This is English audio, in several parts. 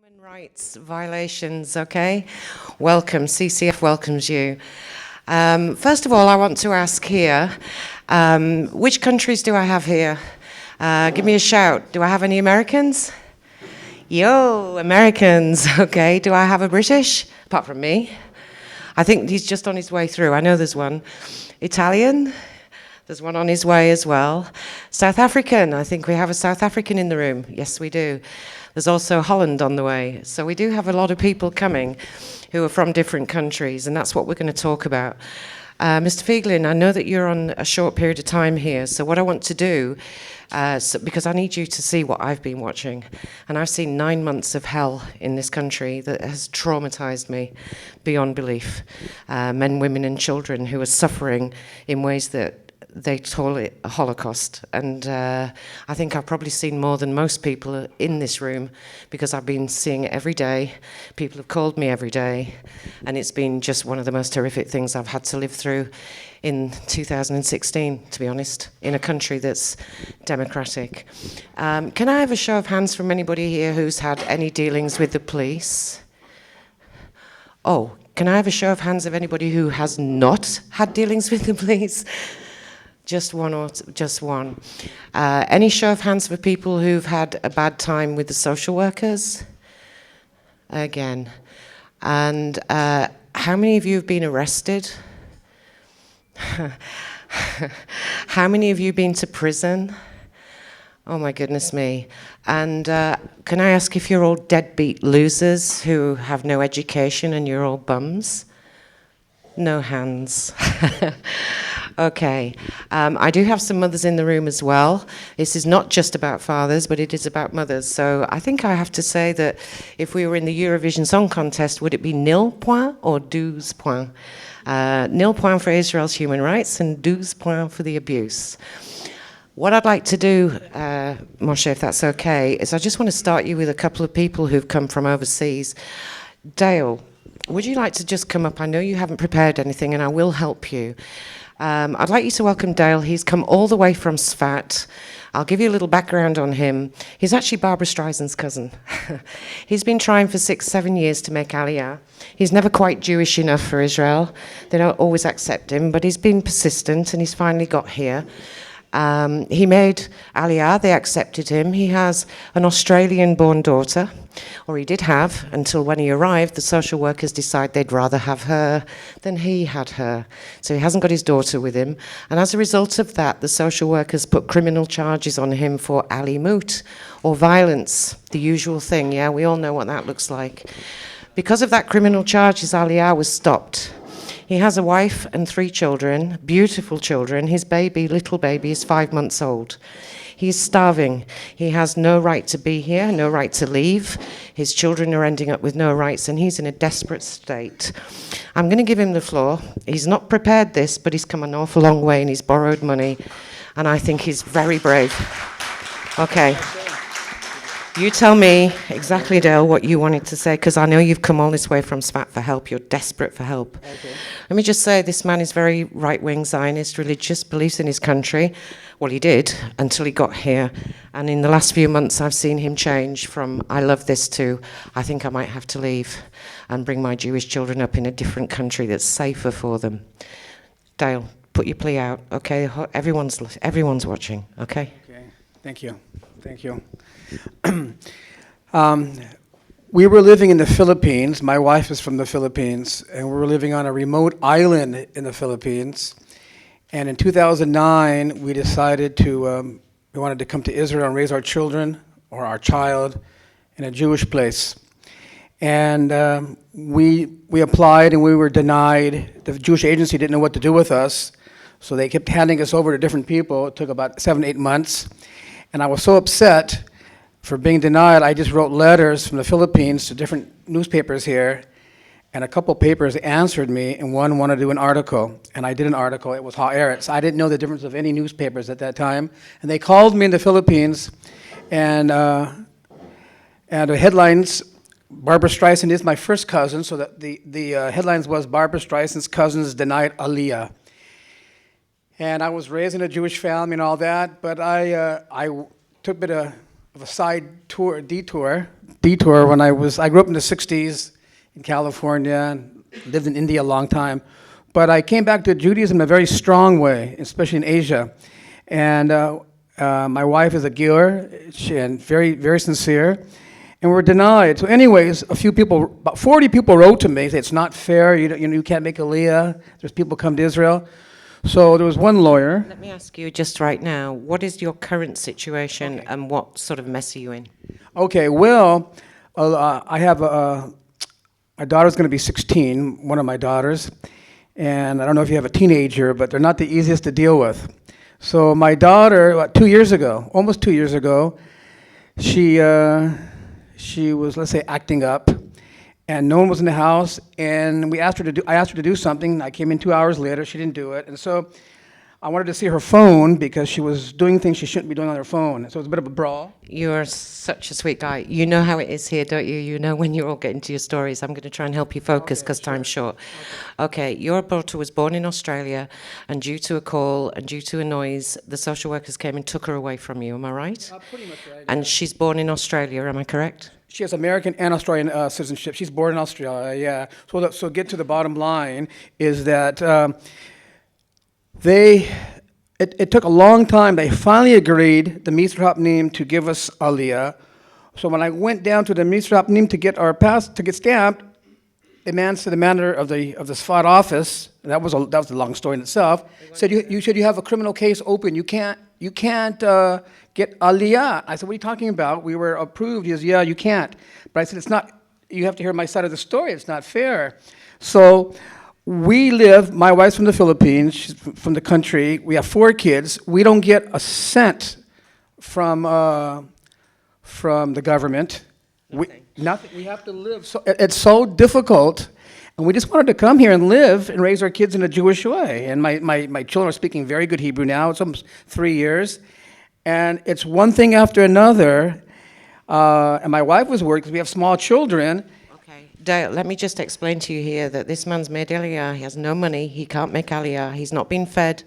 Human rights violations, okay? Welcome, CCF welcomes you. First of all, I want to ask here, which countries do I have here? Give me a shout. Do I have any Americans? Yo, Americans, okay. Do I have a British? Apart from me. I think he's just on his way through. I know there's one. Italian? There's one on his way as well. South African, I think we have a South African in the room. Yes, we do. There's also Holland on the way. So we do have a lot of people coming who are from different countries, and that's what we're going to talk about. Mr. Feiglin, I know that you're on a short period of time here, so what I want to do, because I need you to see what I've been watching, and I've seen 9 months of hell in this country that has traumatized me beyond belief. Men, women, and children who are suffering in ways that they call it a Holocaust. And I think I've probably seen more than most people in this room because I've been seeing it every day. People have called me every day. And it's been just one of the most horrific things I've had to live through in 2016, to be honest, in a country that's democratic. Can I have a show of hands from anybody here who's had any dealings with the police? Oh, can I have a show of hands of anybody who has not had dealings with the police? Just one or just one. Any show of hands for people who've had a bad time with the social workers? Again. And how many of you have been arrested? How many of you have been to prison? Oh my goodness me. And can I ask if you're all deadbeat losers who have no education and you're all bums? No hands. Okay. I do have some mothers in the room as well. This is not just about fathers, but it is about mothers. So I think I have to say that if we were in the Eurovision Song Contest, would it be 0 points or 12 points? 0 points for Israel's human rights and 12 points for the abuse. What I'd like to do, Moshe, if that's okay, is I just want to start you with a couple of people who've come from overseas. Dale, would you like to just come up? I know you haven't prepared anything, and I will help you. I'd like you to welcome Dale. He's come all the way from Sfat. I'll give you a little background on him. He's actually Barbara Streisand's cousin. He's been trying for 6-7 years to make Aliyah. He's never quite Jewish enough for Israel. They don't always accept him, but he's been persistent, and he's finally got here. He made Aliyah, they accepted him. He has an Australian-born daughter, or he did have, until when he arrived, the social workers decided they'd rather have her than he had her. So he hasn't got his daughter with him. And as a result of that, the social workers put criminal charges on him for alimut, or violence, the usual thing, yeah? We all know what that looks like. Because of that criminal charges, Aliyah was stopped. He has a wife and 3 children, beautiful children. His baby, little baby, is 5 months old. He's starving. He has no right to be here, no right to leave. His children are ending up with no rights, and he's in a desperate state. I'm going to give him the floor. He's not prepared this, but he's come an awful long way, and he's borrowed money, and I think he's very brave. Okay. You tell me exactly, Dale, what you wanted to say, because I know you've come all this way from Sfat for help. You're desperate for help. Okay. Let me just say, this man is very right-wing Zionist, religious, believes in his country. Well, he did, until he got here. And in the last few months, I've seen him change from, I love this, to, I think I might have to leave and bring my Jewish children up in a different country that's safer for them. Dale, put your plea out, okay? Everyone's watching, okay? Okay, thank you. Thank you. We were living in the Philippines. My wife is from the Philippines, and we were living on a remote island in the Philippines. And in 2009, we decided we wanted to come to Israel and raise our children, or our child, in a Jewish place. And we applied, and we were denied. The Jewish agency didn't know what to do with us, so they kept handing us over to different people. It took about 7-8 months. And I was so upset for being denied, I just wrote letters from the Philippines to different newspapers here, and a couple papers answered me, and one wanted to do an article, and I did an article. It was Haaretz. I didn't know the difference of any newspapers at that time, and they called me in the Philippines, and the headlines, Barbara Streisand is my first cousin, so that the headlines was Barbara Streisand's cousins denied Aliyah. And I was raised in a Jewish family and all that, but I took a bit of a side detour detour when I grew up in the 60s in California, and lived in India a long time. But I came back to Judaism in a very strong way, especially in Asia. And my wife is a giver, and very, very sincere, and we're denied. So anyways, about 40 people wrote to me, say it's not fair, you can't make Aliyah, there's people come to Israel. So there was one lawyer. Let me ask you just right now, what is your current situation and what sort of mess are you in? Okay, well, I have my daughter's going to be 16, one of my daughters, and I don't know if you have a teenager, but they're not the easiest to deal with. So my daughter, about 2 years ago, almost 2 years ago, she was, let's say, acting up, and no one was in the house, and I asked her to do something. I came in 2 hours later, she didn't do it, and so I wanted to see her phone because she was doing things she shouldn't be doing on her phone. So it was a bit of a brawl. You're such a sweet guy. You know how it is here, don't you? You know when you're all getting to your stories. I'm going to try and help you focus because time's short. Okay, your daughter was born in Australia, and due to a call and due to a noise, the social workers came and took her away from you. Am I right? Pretty much right. And she's born in Australia, am I correct? She has American and Australian citizenship. She's born in Australia, yeah. So get to the bottom line is that it took a long time. They finally agreed, the Misrah Hapnim, to give us Aliyah. So when I went down to the Misrah Hapnim to get our pass to get stamped, the man said, the manager of the Sfat office, and that was a long story in itself, said you have a criminal case open. You can't get Aliyah. I said, what are you talking about? We were approved. He says, yeah, you can't. But I said, it's not. You have to hear my side of the story. It's not fair. So my wife's from the Philippines, she's from the country. We have 4 kids. We don't get a cent from the government. Nothing. We have to live. So it's so difficult, and we just wanted to come here and live and raise our kids in a Jewish way. And my children are speaking very good Hebrew now. It's almost 3 years, and it's one thing after another. And my wife was worried because we have small children. Dale, let me just explain to you here that this man's made Aliyah. He has no money. He can't make Aliyah. He's not been fed.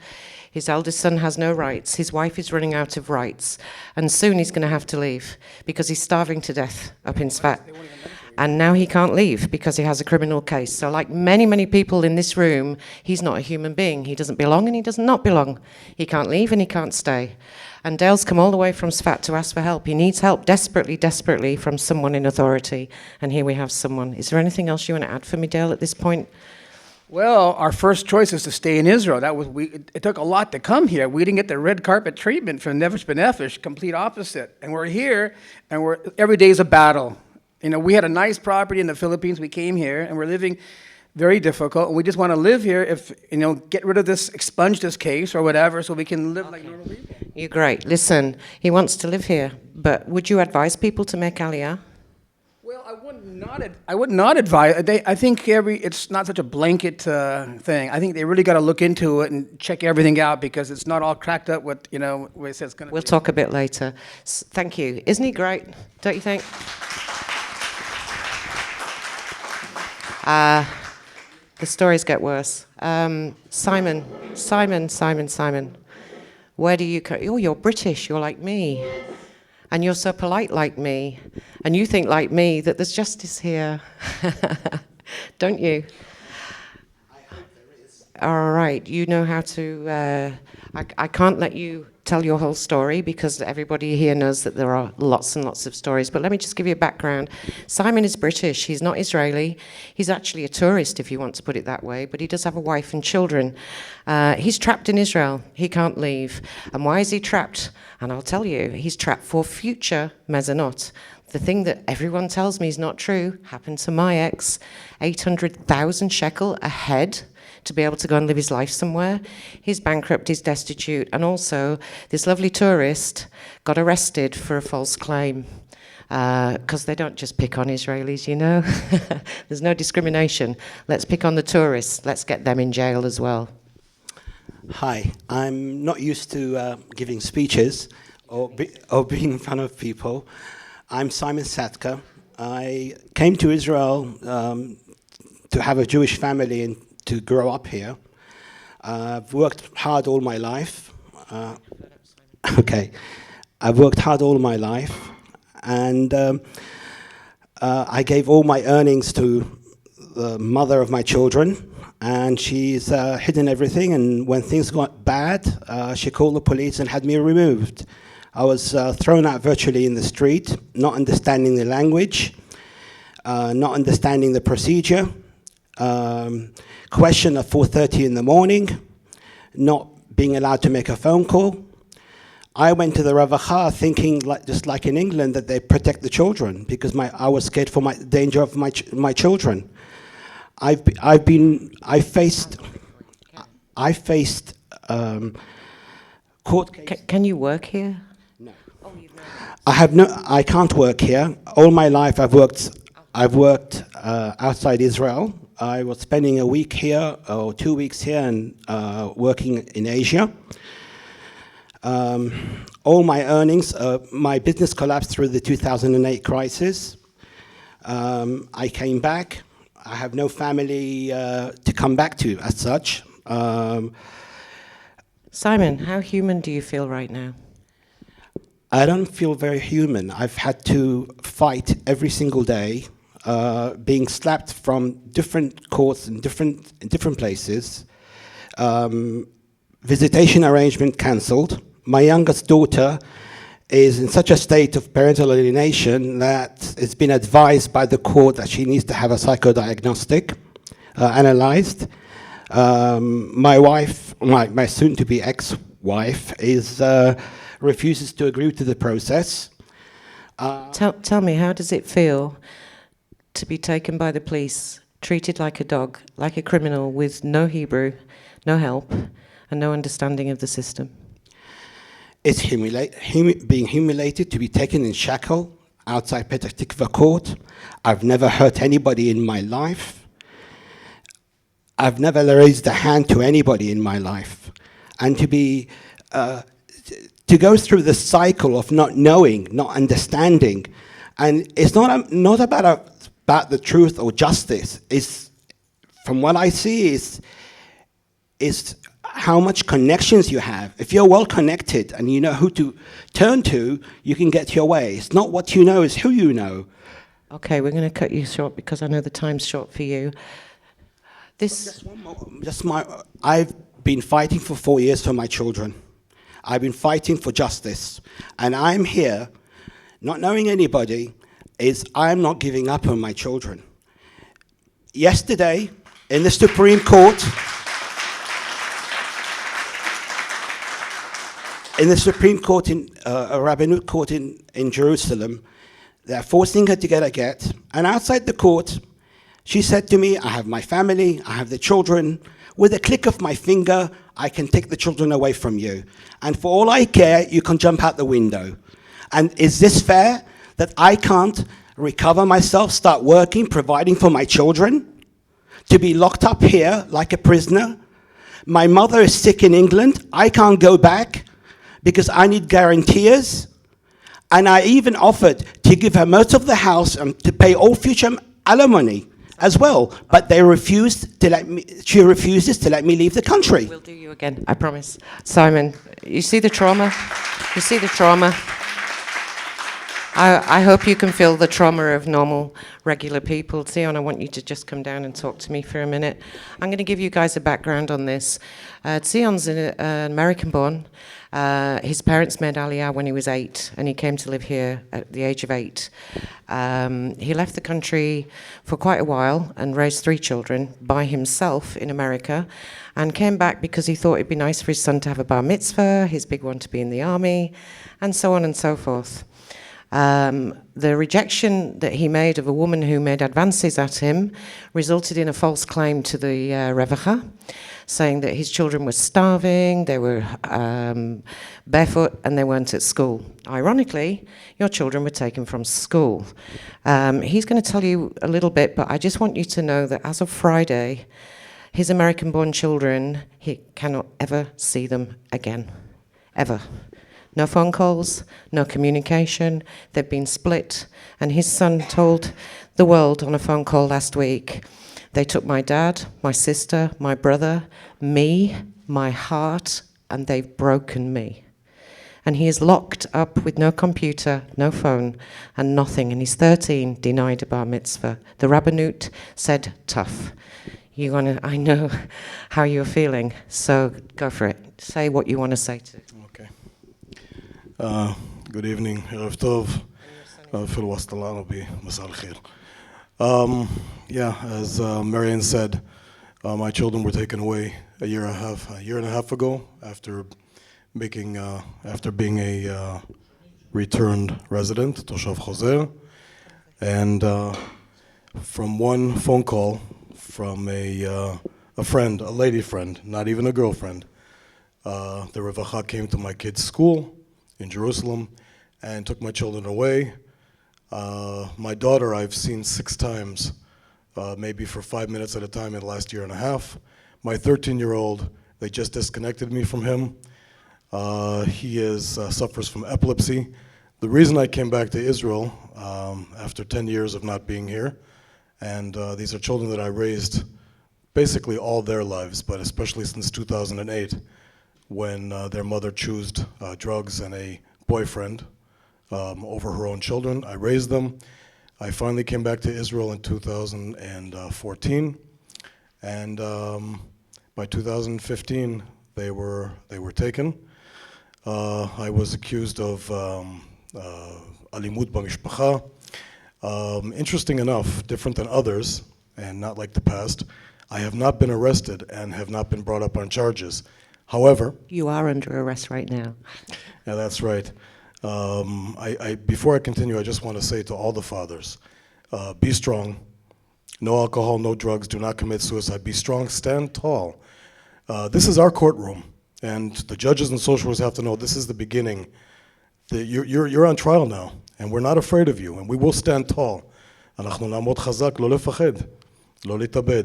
His eldest son has no rights. His wife is running out of rights. And soon he's going to have to leave because he's starving to death up in Sfat. And now he can't leave because he has a criminal case. So like many, many people in this room, he's not a human being. He doesn't belong and he does not belong. He can't leave and he can't stay. And Dale's come all the way from Sfat to ask for help. He needs help desperately, desperately from someone in authority. And here we have someone. Is there anything else you want to add for me, Dale, at this point? Well, our first choice is to stay in Israel. It took a lot to come here. We didn't get the red carpet treatment from Nefesh B'Nefesh, complete opposite. And we're here, and every day is a battle. We had a nice property in the Philippines. We came here, and we're living very difficult. And we just want to live here get rid of expunge this case or whatever, so we can live like normal people. You're great. Listen, he wants to live here, but would you advise people to make Aliyah? Well, I would not advise. I think it's not such a blanket thing. I think they really got to look into it and check everything out because it's not all cracked up what it says it's going to be. We'll talk a bit later. Thank you. Isn't he great? Don't you think? The stories get worse. Simon. Where do you come? Oh, you're British. You're like me. And you're so polite like me. And you think like me that there's justice here. Don't you? I hope there is. All right. You know how to... I can't let you tell your whole story because everybody here knows that there are lots and lots of stories. But let me just give you a background. Simon is British. He's not Israeli. He's actually a tourist, if you want to put it that way. But he does have a wife and children. He's trapped in Israel. He can't leave. And why is he trapped? And I'll tell you, he's trapped for future mezanot. The thing that everyone tells me is not true happened to my ex. 800,000 shekel a head to be able to go and live his life somewhere. He's bankrupt, he's destitute, and also this lovely tourist got arrested for a false claim because they don't just pick on Israelis, There's no discrimination. Let's pick on the tourists. Let's get them in jail as well. Hi, I'm not used to giving speeches or being in front of people. I'm Simon Satka. I came to Israel to have a Jewish family and to grow up here. I've worked hard all my life. I've worked hard all my life, and I gave all my earnings to the mother of my children, and she's hidden everything. And when things got bad, she called the police and had me removed. I was thrown out virtually in the street, not understanding the language, not understanding the procedure, question at 4:30 in the morning, not being allowed to make a phone call. I went to the Ravacha thinking, just like in England, that they protect the children, because I was scared for the danger of my children. I faced court cases. Can you work here? No. I Oh, can't work here. All my life I've worked outside Israel. I was spending a week here or 2 weeks here and working in Asia. All my earnings, my business collapsed through the 2008 crisis. I came back. I have no family to come back to as such. Simon, how human do you feel right now? I don't feel very human. I've had to fight every single day, being slapped from different courts in different places. Visitation arrangement cancelled. My youngest daughter is in such a state of parental alienation that it's been advised by the court that she needs to have a psychodiagnostic analyzed. My wife, my soon-to-be ex-wife, refuses to agree to the process. Tell me, how does it feel to be taken by the police, treated like a dog, like a criminal, with no Hebrew, no help, and no understanding of the system? It's being humiliated, to be taken in shackle outside Petah Tikva court. I've never hurt anybody in my life. I've never raised a hand to anybody in my life. And to go through the cycle of not knowing, not understanding, and it's not about the truth or justice. It's, from what I see, is how much connections you have. If you're well connected and you know who to turn to, you can get your way. It's not what you know, it's who you know. Okay, we're going to cut you short because I know the time's short for you. Just one more. I've been fighting for 4 years for my children. I've been fighting for justice. And I'm here, not knowing anybody, I'm not giving up on my children. Yesterday, in the Supreme Court, a rabbinic court in Jerusalem, they're forcing her to get a get. And outside the court, she said to me, I have my family, I have the children. With a click of my finger, I can take the children away from you. And for all I care, you can jump out the window. And is this fair, that I can't recover myself, start working, providing for my children, to be locked up here like a prisoner? My mother is sick in England. I can't go back because I need guarantees. And I even offered to give her most of the house and to pay all future alimony as well. But she refuses to let me leave the country. We'll do you again, I promise. Simon, you see the trauma? You see the trauma? I hope you can feel the trauma of normal, regular people. Zion, I want you to just come down and talk to me for a minute. I'm going to give you guys a background on this. Zion's an American-born. His parents made Aliyah when he was 8, and he came to live here at the age of 8. He left the country for quite a while and raised 3 children by himself in America, and came back because he thought it'd be nice for his son to have a bar mitzvah, his big one to be in the army, and so on and so forth. The rejection that he made of a woman who made advances at him resulted in a false claim to the Revacha, saying that his children were starving, they were barefoot, and they weren't at school. Ironically, your children were taken from school. He's going to tell you a little bit, but I just want you to know that as of Friday, his American-born children, he cannot ever see them again, ever. No phone calls, no communication. They've been split. And his son told the world on a phone call last week, they took my dad, my sister, my brother, me, my heart, and they've broken me. And he is locked up with no computer, no phone, and nothing. And he's 13, denied a bar mitzvah. The Rabbanut said, tough. I know how you're feeling, so go for it. Say what you want to say to. Okay. Good evening. Erev Tov. Fil Wastal Arabi. Masal Khair. Yeah, as Marianne said, my children were taken away a year and a half ago after being a returned resident, Toshav Choser, and from one phone call from a friend, a lady friend, not even a girlfriend, the Revacha came to my kids' school in Jerusalem and took my children away. My daughter I've seen 6 times, maybe for 5 minutes at a time in the last year and a half. My 13-year-old, they just disconnected me from him. He suffers from epilepsy. The reason I came back to Israel after 10 years of not being here, and these are children that I raised basically all their lives, but especially since 2008, when their mother chose drugs and a boyfriend over her own children. I raised them. I finally came back to Israel in 2014, and by 2015 they were taken. I was accused of alimut b'mishpacha. Interesting enough, different than others, and not like the past, I have not been arrested and have not been brought up on charges. However, You are under arrest right now. yeah, that's right. Before I continue, I just want to say to all the fathers, be strong. No alcohol, no drugs. Do not commit suicide. Be strong. Stand tall. This is our courtroom, and the judges and social workers have to know this is the beginning. You're on trial now, and we're not afraid of you, and we will stand tall. אנחנו נעמוד חזק, לא לפחד, לא להתאבד.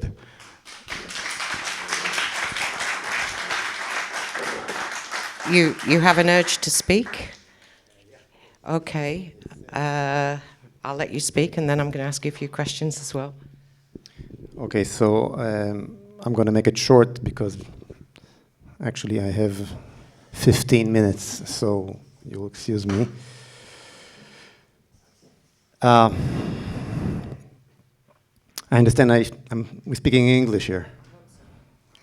You have an urge to speak? Okay. I'll let you speak, and then I'm going to ask you a few questions as well. Okay, so I'm going to make it short because actually I have 15 minutes, so you'll excuse me. I understand we're speaking English here.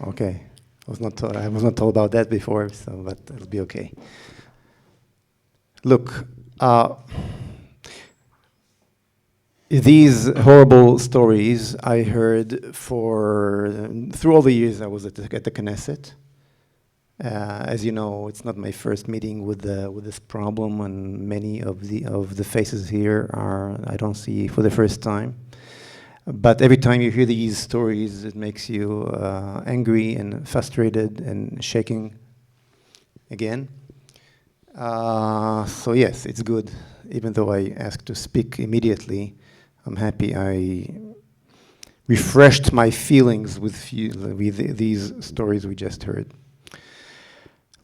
Okay. I was not told about that before, but it'll be okay. Look, these horrible stories I heard through all the years I was at the Knesset. As you know, it's not my first meeting with this problem, and many of the faces here I don't see for the first time. But every time you hear these stories, it makes you angry and frustrated and shaking again. So yes, it's good. Even though I asked to speak immediately, I'm happy I refreshed my feelings with these stories we just heard.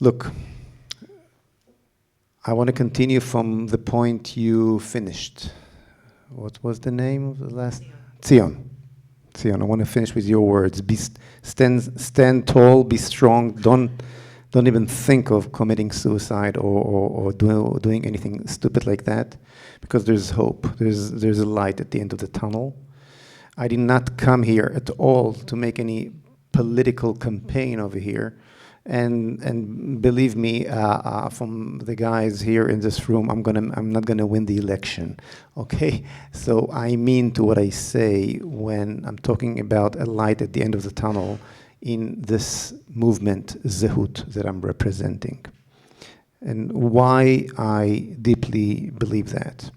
Look, I want to continue from the point you finished. What was the name of the last? Zion, I want to finish with your words. Stand tall, be strong. Don't even think of committing suicide or doing anything stupid like that, because there's hope. There's a light at the end of the tunnel. I did not come here at all to make any political campaign over here. And believe me, from the guys here in this room, I'm not gonna win the election, okay? So I mean to what I say when I'm talking about a light at the end of the tunnel in this movement, Zehut, that I'm representing. And why I deeply believe that.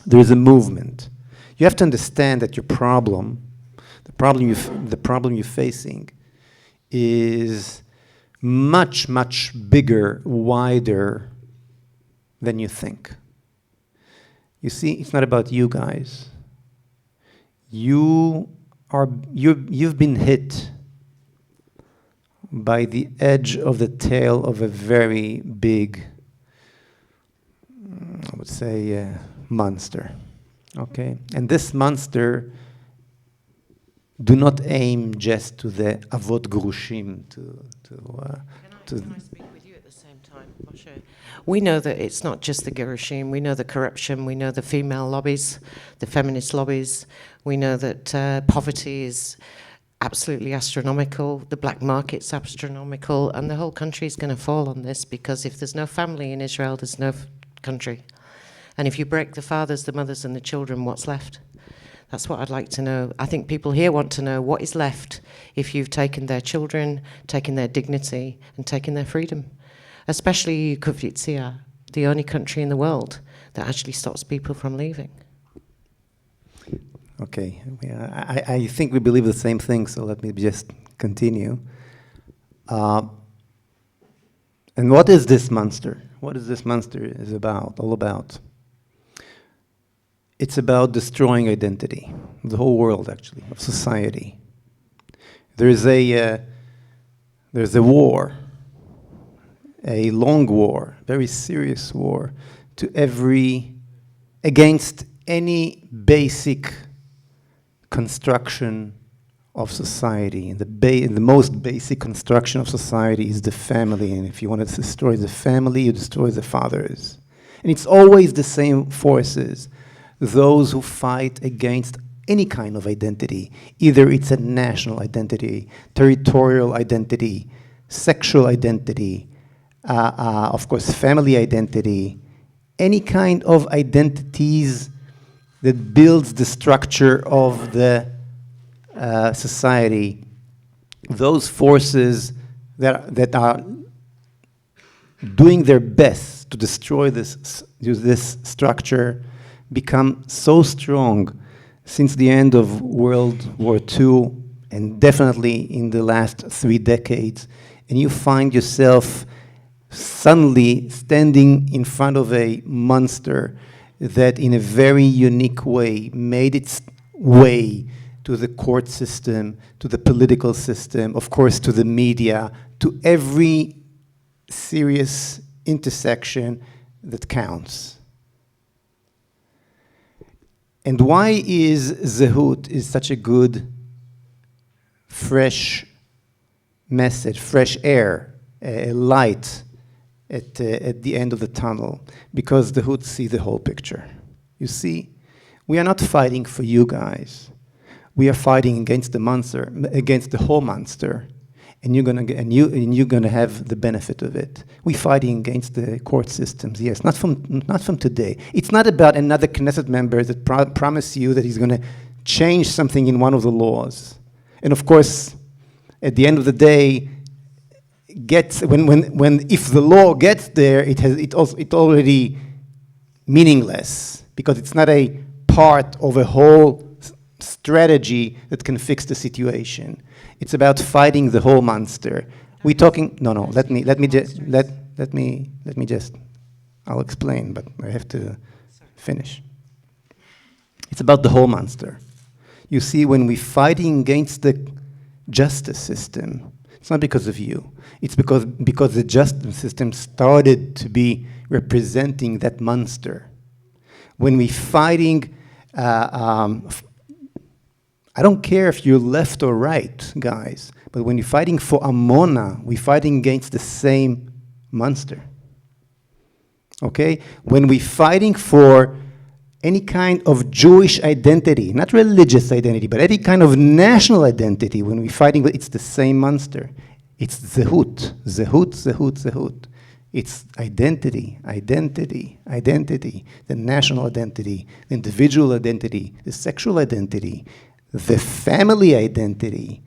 There is a movement. You have to understand that the problem you're facing is much, much bigger, wider than you think. You see, it's not about you guys. You've been hit by the edge of the tail of a very big, I would say, monster. Okay? And this monster do not aim just to the avot grushim, Can I speak with you at the same time, Moshe? we know that it's not just the Gerushim. We know the corruption. We know the female lobbies, the feminist lobbies. We know that poverty is absolutely astronomical. The black market's astronomical. And the whole country is going to fall on this, because if there's no family in Israel, there's no country. And if you break the fathers, the mothers, and the children, what's left? That's what I'd like to know. I think people here want to know what is left if you've taken their children, taken their dignity, and taken their freedom. Especially Kufyitzia, the only country in the world that actually stops people from leaving. Okay, I think we believe the same thing, so let me just continue. And what is this monster? What is this monster is about, all about? It's about destroying identity, the whole world actually, of society. There's a war, a long war, very serious war, against any basic construction of society. And the most basic construction of society is the family. And if you want to destroy the family, you destroy the fathers. And it's always the same forces. Those who fight against any kind of identity, either it's a national identity, territorial identity, sexual identity, of course, family identity, any kind of identities that builds the structure of the society, those forces that are doing their best to destroy this structure become so strong since the end of World War II, and definitely in the last 3 decades, and you find yourself suddenly standing in front of a monster that in a very unique way made its way to the court system, to the political system, of course to the media, to every serious intersection that counts. And why is Zehut is such a good, fresh message, fresh air, a light at the end of the tunnel? Because Zehut see the whole picture. You see, we are not fighting for you guys. We are fighting against the monster, against the whole monster, and you're gonna have the benefit of it. We're fighting against the court systems, yes, not from today. It's not about another Knesset member that promise you that he's gonna change something in one of the laws. And of course, at the end of the day, if the law gets there, it's already meaningless, because it's not a part of a whole strategy that can fix the situation. It's about fighting the whole monster. We're talking. No. Let me just. I'll explain, but I have to finish. It's about the whole monster. You see, when we're fighting against the justice system, it's not because of you. It's because the justice system started to be representing that monster. When we're fighting. I don't care if you're left or right, guys, but when you're fighting for Amona, we're fighting against the same monster. Okay? When we're fighting for any kind of Jewish identity, not religious identity, but any kind of national identity, when we're fighting, it's the same monster. It's Zehut. It's identity, the national identity, the individual identity, the sexual identity, the family identity.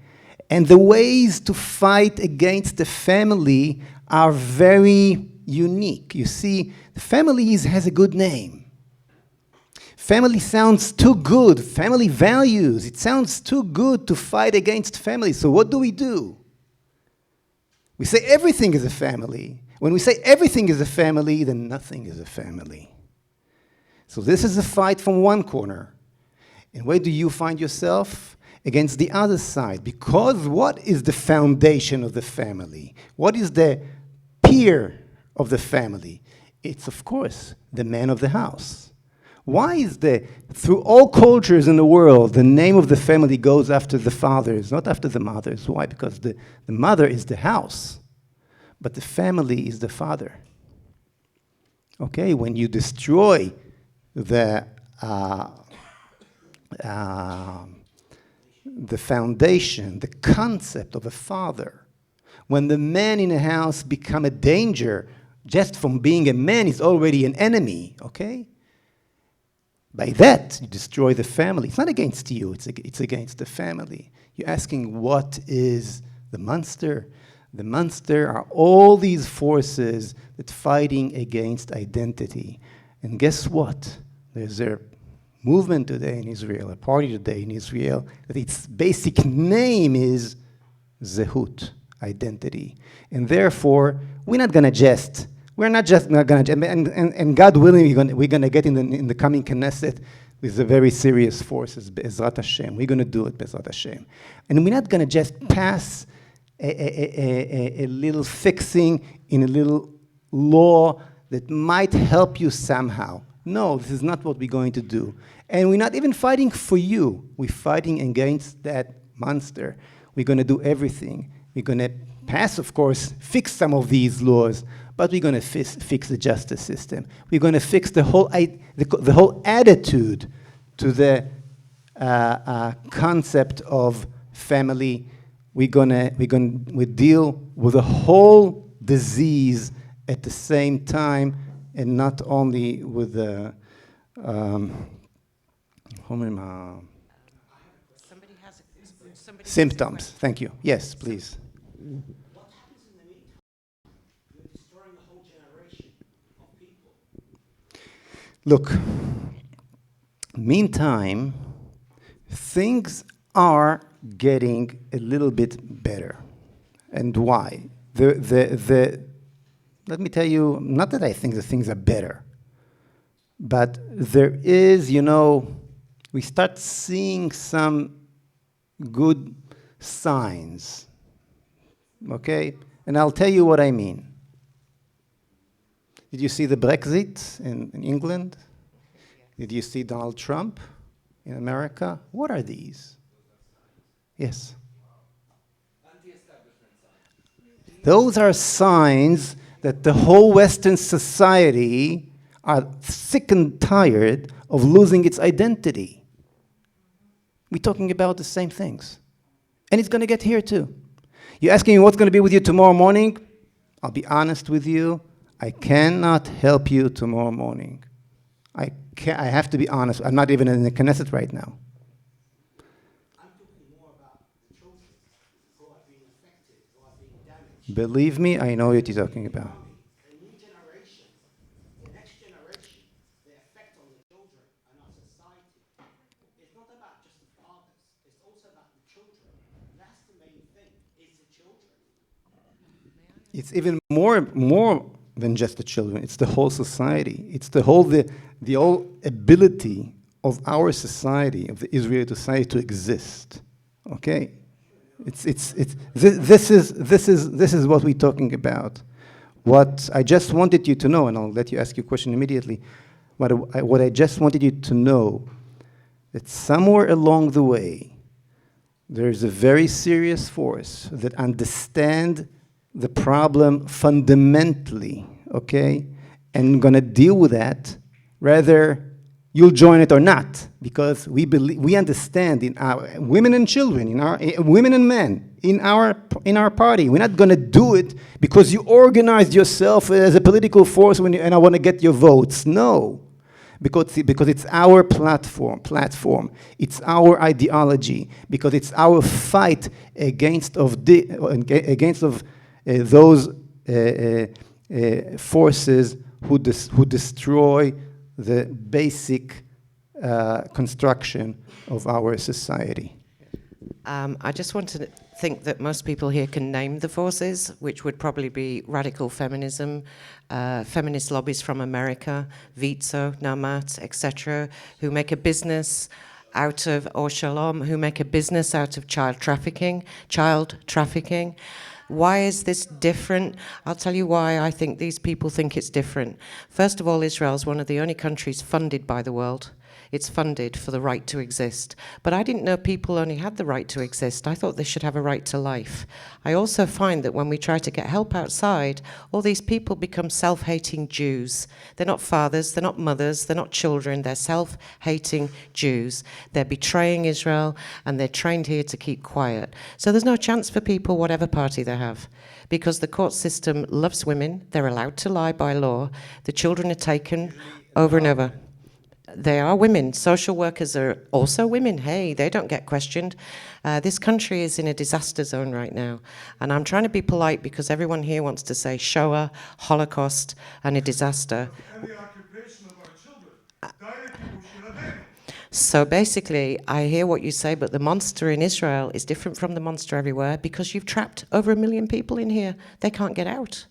And the ways to fight against the family are very unique. You see, the family has a good name. Family sounds too good. Family values. It sounds too good to fight against family. So what do? We say everything is a family. When we say everything is a family, then nothing is a family. So this is a fight from one corner. And where do you find yourself? Against the other side. Because what is the foundation of the family? What is the peer of the family? It's, of course, the man of the house. Why is through all cultures in the world, the name of the family goes after the fathers, not after the mothers? Why? Because the mother is the house, but the family is the father. Okay, when you destroy the foundation, the concept of a father, when the man in a house become a danger, just from being a man is already an enemy, okay? By that, you destroy the family. It's not against you, it's against the family. You're asking, what is the monster? The monster are all these forces that fighting against identity. And guess what? There's a movement today in Israel, a party today in Israel, that its basic name is Zehut, identity. And therefore, we're not going to jest. We're not just not going to, and God willing, we're going to get in the coming Knesset with the very serious forces, Be'ezrat Hashem. We're going to do it, Be'ezrat Hashem. And we're not going to just pass a little fixing in a little law that might help you somehow. No, this is not what we're going to do. And we're not even fighting for you. We're fighting against that monster. We're going to do everything. We're going to pass, of course, fix some of these laws, but we're going to fix the justice system. We're going to fix the whole attitude to the concept of family. We deal with the whole disease at the same time, and not only with the symptoms. Thank you. Yes, please. What happens in the meantime? You're destroying a whole generation of people. Look, meantime, things are getting a little bit better. And why? Let me tell you, not that I think the things are better, but there is, we start seeing some good signs, okay? And I'll tell you what I mean. Did you see the Brexit in England? Did you see Donald Trump in America? What are these? Yes. Those are signs that the whole Western society are sick and tired of losing its identity. We're talking about the same things. And it's going to get here too. You're asking me what's going to be with you tomorrow morning? I'll be honest with you. I cannot help you tomorrow morning. I have to be honest. I'm not even in the Knesset right now. I'm talking more about the children who are being affected, who are being damaged. Believe me, I know what you're talking about. The new generation, the next generation, the effect on the children and our society. It's not about just the fathers, it's also about the children. That's the main thing, is the children. It's even more than just the children. It's the whole society. It's the whole ability of our society, of the Israeli society, to exist. Okay, this is what we're talking about. What I just wanted you to know, and I'll let you ask your question immediately. What I just wanted you to know, that somewhere along the way, there's a very serious force that understand the problem fundamentally, okay, and going to deal with that, whether you'll join it or not, because we understand in our women and children, in our women and men, in our party, we're not going to do it because you organized yourself as a political force and I want to get your votes. No, because it's our platform. It's our ideology, because it's our fight against those forces who destroy the basic construction of our society. I just want to think that most people here can name the forces, which would probably be radical feminism, feminist lobbies from America, Vitzo, Namat, etc., who make a business out of, or Shalom, who make a business out of child trafficking. Why is this different? I'll tell you why I think these people think it's different. First of all, Israel is one of the only countries funded by the world. It's funded for the right to exist. But I didn't know people only had the right to exist. I thought they should have a right to life. I also find that when we try to get help outside, all these people become self-hating Jews. They're not fathers, they're not mothers, they're not children, they're self-hating Jews. They're betraying Israel, and they're trained here to keep quiet. So there's no chance for people, whatever party they have, because the court system loves women, they're allowed to lie by law, the children are taken over and over. They are women. Social workers are also women. Hey, they don't get questioned. This country is in a disaster zone right now. And I'm trying to be polite because everyone here wants to say Shoah, Holocaust, and a disaster. Every occupation of our children, directly we should have. So basically, I hear what you say, but the monster in Israel is different from the monster everywhere because you've trapped over 1 million people in here. They can't get out.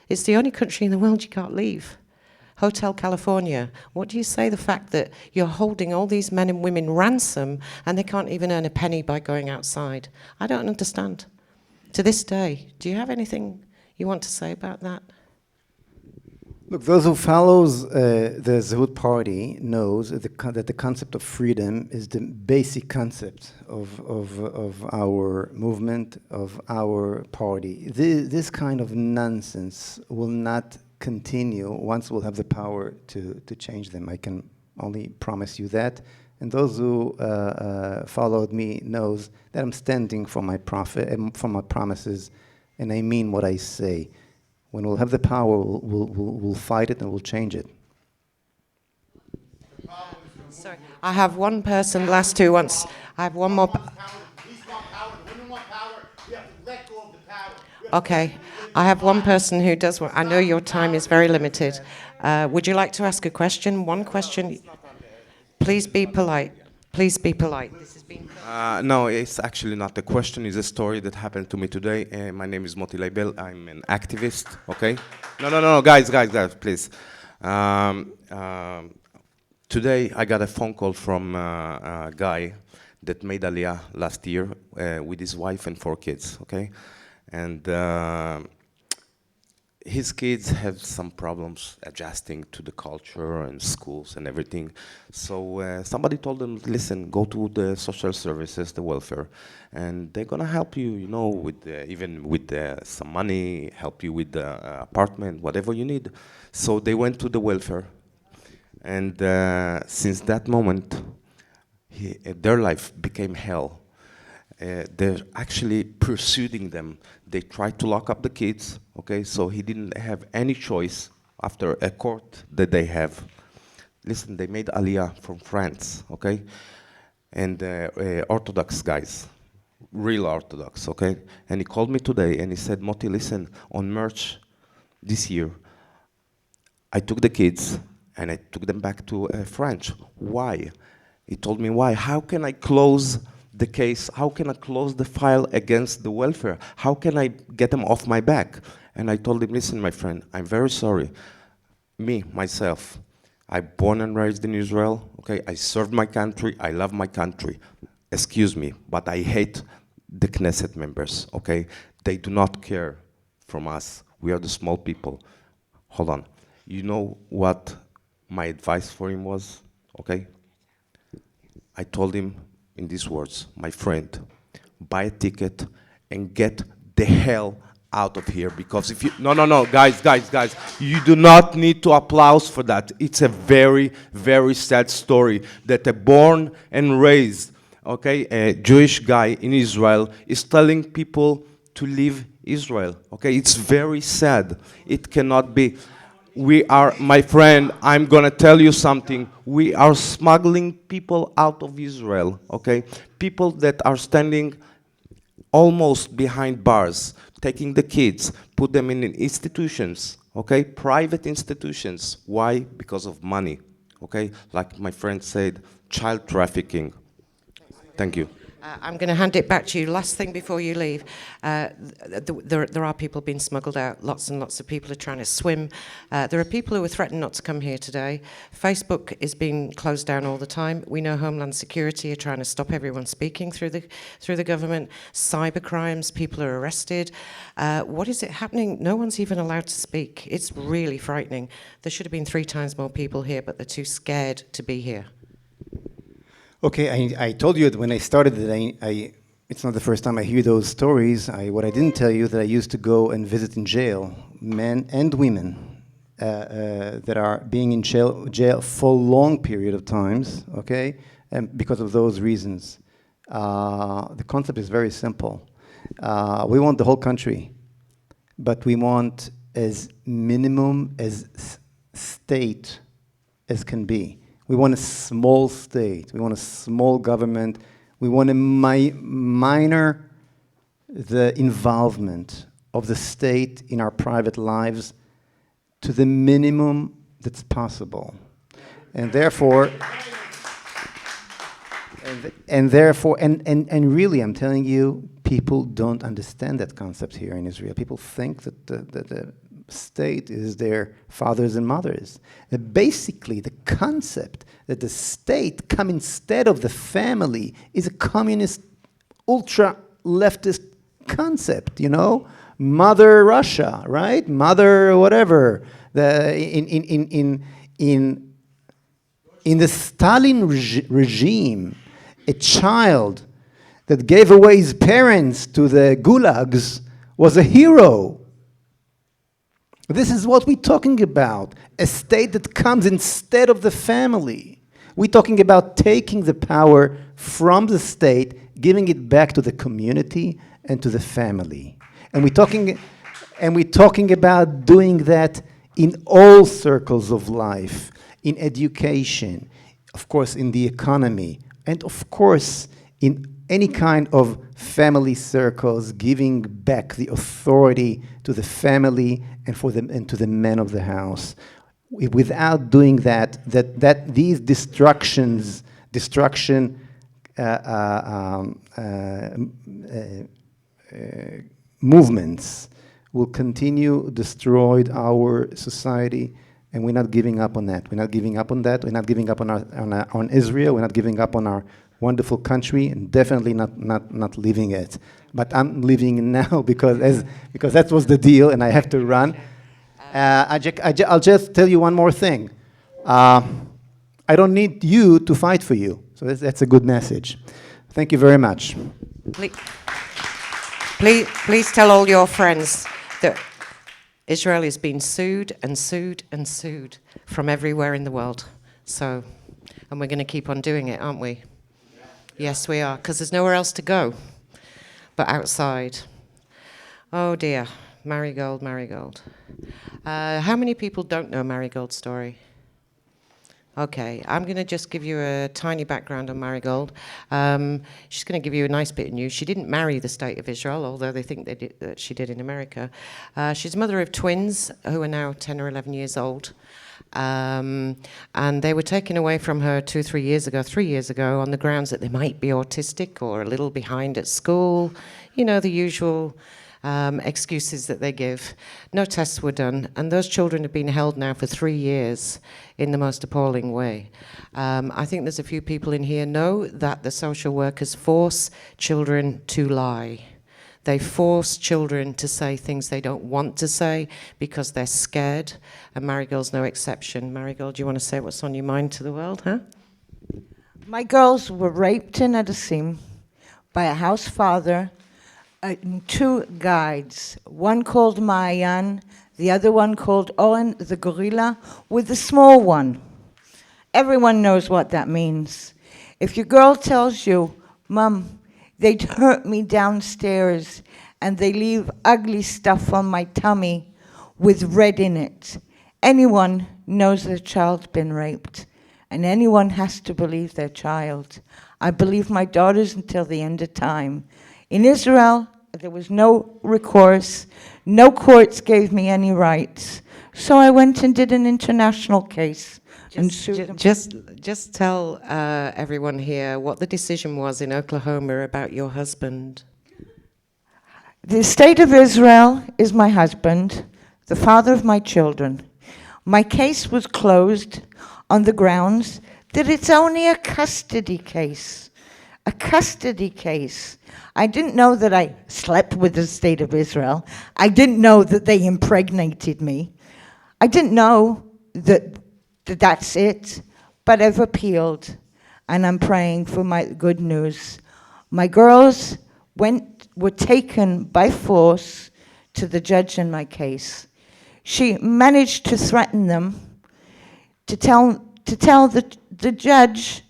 It's the only country in the world you can't leave. Hotel California, what do you say the fact that you're holding all these men and women ransom and they can't even earn a penny by going outside? I don't understand. To this day, do you have anything you want to say about that? Look, those who follows the Zehut party knows that the concept of freedom is the basic concept of our movement, of our party. This kind of nonsense will not continue once we'll have the power to change them. I can only promise you that. And those who followed me knows that I'm standing for my for my promises, and I mean what I say. When we'll have the power, we'll fight it and we'll change it. Sorry, I have one person, last two wants. I have one more. Okay, I have one person who does want. I know your time is very limited. Would you like to ask a question? One question. Please be polite. Please be polite. This has been. No, it's actually not a question. It's a story that happened to me today. My name is Moti Leibel. I'm an activist, okay? No, guys, please. Today, I got a phone call from a guy that made Aliyah last year with his wife and 4 kids, okay? And his kids have some problems adjusting to the culture and schools and everything. So somebody told them, listen, go to the social services, the welfare, and they're gonna help you, you know, with even with some money, help you with the apartment, whatever you need. So they went to the welfare, and since that moment, their life became hell. They're actually pursuing them. They tried to lock up the kids, okay? So he didn't have any choice after a court that they have. Listen, they made Aliyah from France, okay? And Orthodox guys, real Orthodox, okay? And he called me today and he said, Moti, listen, on March this year, I took the kids and I took them back to France. Why? He told me why. How can I close the case? How can I close the file against the welfare? How can I get them off my back? And I told him, listen, my friend, I'm very sorry. Me, myself, I'm born and raised in Israel, okay? I served my country, I love my country. Excuse me, but I hate the Knesset members, okay? They do not care from us. We are the small people. Hold on. You know what my advice for him was, okay? I told him, in these words, my friend, buy a ticket and get the hell out of here, because if you, no, guys, you do not need to applause for that. It's a very, very sad story that a born and raised, okay, a Jewish guy in Israel is telling people to leave Israel, okay? It's very sad. It cannot be. We are, my friend, I'm gonna tell you something. We are smuggling people out of Israel, okay? People that are standing almost behind bars, taking the kids, put them in institutions, okay? Private institutions. Why? Because of money, okay? Like my friend said, child trafficking. Thank you. I'm going to hand it back to you. Last thing before you leave. There are people being smuggled out. Lots and lots of people are trying to swim. There are people who are threatened not to come here today. Facebook is being closed down all the time. We know Homeland Security are trying to stop everyone speaking through the government. Cyber crimes, people are arrested. What is it happening? No one's even allowed to speak. It's really frightening. There should have been 3 times more people here, but they're too scared to be here. Okay, I told you that when I started that it's not the first time I hear those stories. What I didn't tell you that I used to go and visit in jail, men and women that are being in jail for a long period of times, okay, and because of those reasons. The concept is very simple. We want the whole country, but we want as minimum as state as can be. We want a small state. We want a small government. We want to minor the involvement of the state in our private lives to the minimum that's possible. And therefore, and really, I'm telling you, people don't understand that concept here in Israel. People think that the state is their fathers and mothers. Basically, the concept that the state come instead of the family is a communist, ultra-leftist concept, you know? Mother Russia, right? Mother whatever. In the Stalin regime, a child that gave away his parents to the gulags was a hero. This is what we're talking about, a state that comes instead of the family. We're talking about taking the power from the state, giving it back to the community and to the family. And we're talking about doing that in all circles of life, in education, of course in the economy, and of course in any kind of family circles, giving back the authority to the family and to the men of the house. Without doing that these movements will continue destroyed our society, and we're not giving up on that. We're not giving up on that. We're not giving up on Israel. We're not giving up on our wonderful country, and definitely not leaving it. But I'm leaving now because that was the deal, and I have to run. I'll just tell you one more thing. I don't need you to fight for you. So that's a good message. Thank you very much. Please tell all your friends that Israel is being sued and sued and sued from everywhere in the world. So, and we're going to keep on doing it, aren't we? Yes, we are, because there's nowhere else to go but outside. Oh dear, Marigold, Marigold. How many people don't know Marigold's story? Okay, I'm going to just give you a tiny background on Marigold. She's going to give you a nice bit of news. She didn't marry the State of Israel, although they think that she did in America. She's mother of twins who are now 10 or 11 years old. And they were taken away from her 3 years ago, on the grounds that they might be autistic or a little behind at school. You know, the usual excuses that they give. No tests were done, and those children have been held now for 3 years in the most appalling way. I think there's a few people in here know that the social workers force children to lie. They force children to say things they don't want to say because they're scared, and Marigold's no exception. Marigold, do you want to say what's on your mind to the world, huh? My girls were raped in Edessim by a house father and 2 guides, one called Marianne, the other one called Owen, the gorilla, with the small one. Everyone knows what that means. If your girl tells you, Mum, they'd hurt me downstairs and they leave ugly stuff on my tummy with red in it, anyone knows their child's been raped, and anyone has to believe their child. I believe my daughters until the end of time. In Israel, there was no recourse. No courts gave me any rights. So I went and did an international case and sued them. Just tell everyone here what the decision was in Oklahoma about your husband. The State of Israel is my husband, the father of my children. My case was closed on the grounds that it's only a custody case. A custody case. I didn't know that I slept with the State of Israel. I didn't know that they impregnated me. I didn't know that that's it, but I've appealed. and I'm praying for my good news. My girls were taken by force to the judge in my case. She managed to threaten them to tell the judge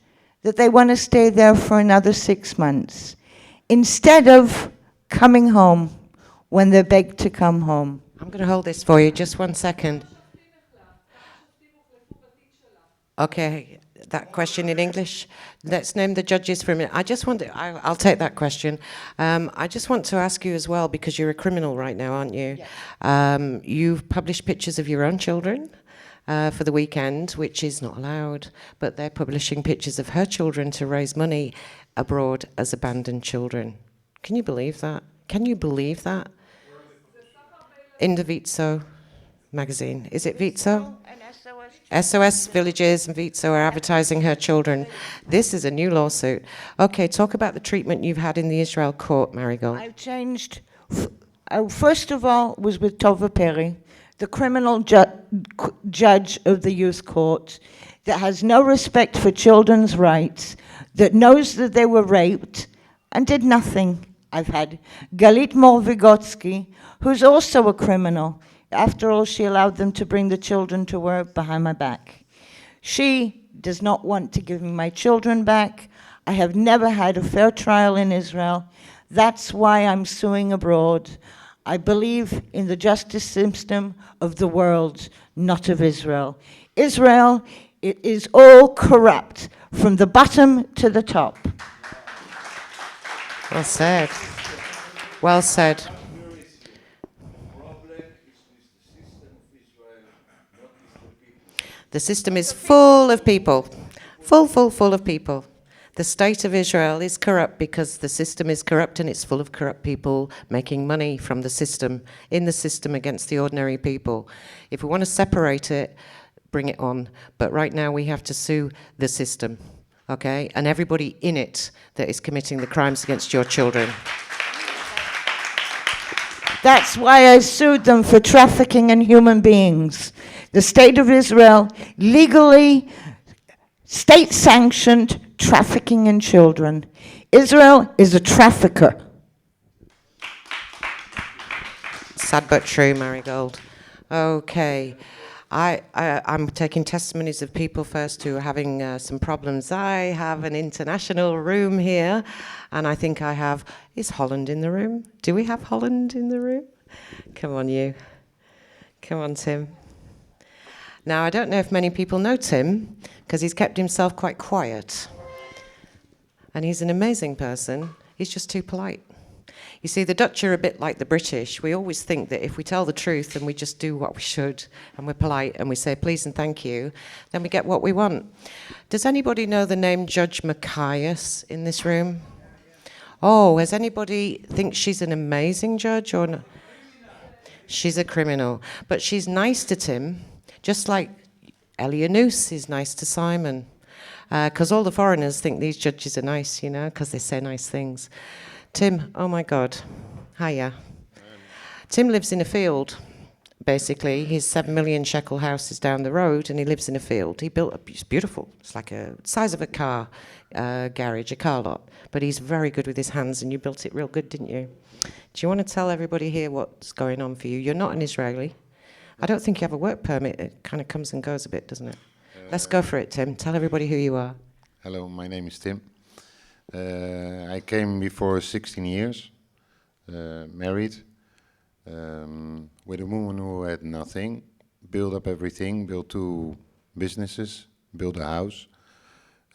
that they want to stay there for another 6 months, instead of coming home when they're begged to come home. I'm going to hold this for you, just 1 second. Okay, that question in English. Let's name the judges for a minute. I'll take that question. I just want to ask you as well, because you're a criminal right now, aren't you? Yes. You've published pictures of your own children for the weekend, which is not allowed, but they're publishing pictures of her children to raise money abroad as abandoned children. Can you believe that? Can you believe that? In the Vitso magazine. Is it Vitso? SOS Villages and Vitso are advertising her children. This is a new lawsuit. Okay, talk about the treatment you've had in the Israel court, Marigold. I've changed. First of all, was with Tova Peri, the criminal judge of the youth court, that has no respect for children's rights, that knows that they were raped and did nothing. I've had Galit Mor-Vygotsky, who's also a criminal. After all, she allowed them to bring the children to work behind my back. She does not want to give me my children back. I have never had a fair trial in Israel. That's why I'm suing abroad. I believe in the justice system of the world, not of Israel. Israel, it is all corrupt, from the bottom to the top. Well said. Well said. The system is full of people. Full of people. The state of Israel is corrupt because the system is corrupt, and it's full of corrupt people making money from the system, in the system against the ordinary people. If we want to separate it, bring it on. But right now we have to sue the system, okay? And everybody in it that is committing the crimes against your children. That's why I sued them for trafficking in human beings. The state of Israel legally, state-sanctioned trafficking in children. Israel is a trafficker. Sad but true, Marigold. Okay. I'm taking testimonies of people first who are having some problems. I have an international room here, and I think I have... Is Holland in the room? Do we have Holland in the room? Come on, you. Come on, Tim. Now, I don't know if many people know Tim, because he's kept himself quite quiet. And he's an amazing person. He's just too polite. You see, the Dutch are a bit like the British. We always think that if we tell the truth and we just do what we should, and we're polite and we say please and thank you, then we get what we want. Does anybody know the name Judge Macias in this room? Oh, has anybody think she's an amazing judge or no? She's a criminal, but she's nice to Tim, just like Elianus is nice to Simon. Because all the foreigners think these judges are nice, you know, because they say nice things. Tim, oh my God, hiya. Tim lives in a field, basically. His 7 million shekel house is down the road, and he lives in a field. It's beautiful. It's like a size of a car garage, a car lot. But he's very good with his hands, and you built it real good, didn't you? Do you want to tell everybody here what's going on for you? You're not an Israeli. I don't think you have a work permit. It kind of comes and goes a bit, doesn't it? Let's go for it, Tim. Tell everybody who you are. Hello, my name is Tim. I came before 16 years, married, with a woman who had nothing, built up everything, built 2 businesses, built a house.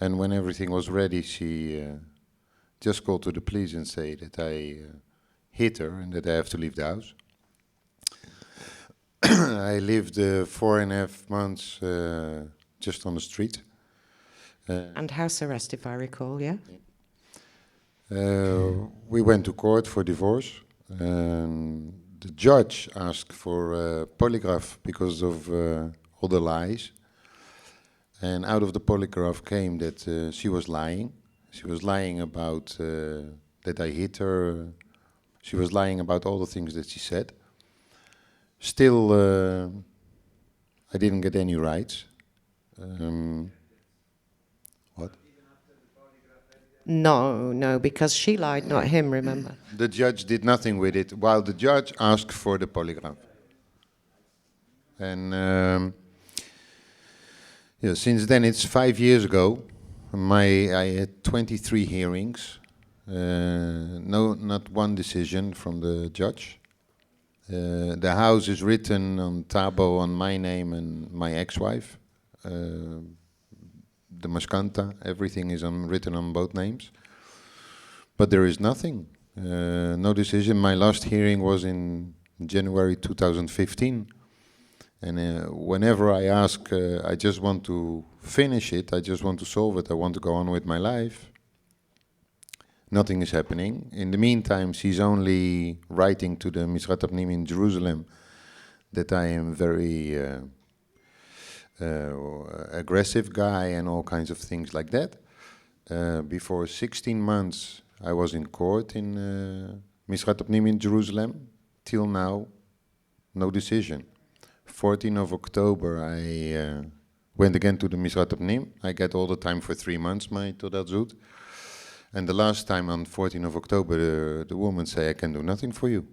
And when everything was ready, she just called to the police and said that I hit her and that I have to leave the house. I lived 4.5 months just on the street. And house arrest, if I recall, yeah? We went to court for divorce. The judge asked for a polygraph because of all the lies. And out of the polygraph came that she was lying. She was lying about that I hit her. She was lying about all the things that she said. Still, I didn't get any rights. What? No, because she lied, not him, remember? The judge did nothing with it, while the judge asked for the polygraph. And yeah, since then, it's 5 years ago. I had 23 hearings. Not one decision from the judge. The house is written on Tabo on my name and my ex-wife. The mashkanta, everything is written on both names. But there is nothing, no decision. My last hearing was in January 2015. And whenever I ask, I just want to finish it, I just want to solve it, I want to go on with my life. Nothing is happening. In the meantime, she's only writing to the Misrat Apnim in Jerusalem that I am very aggressive guy and all kinds of things like that. Before 16 months, I was in court in Misrat Apnim in Jerusalem. Till now, no decision. 14th of October, I went again to the Misrat Apnim. I get all the time for 3 months, my Taudat Zut. And the last time on 14th of October, the woman say, I can do nothing for you.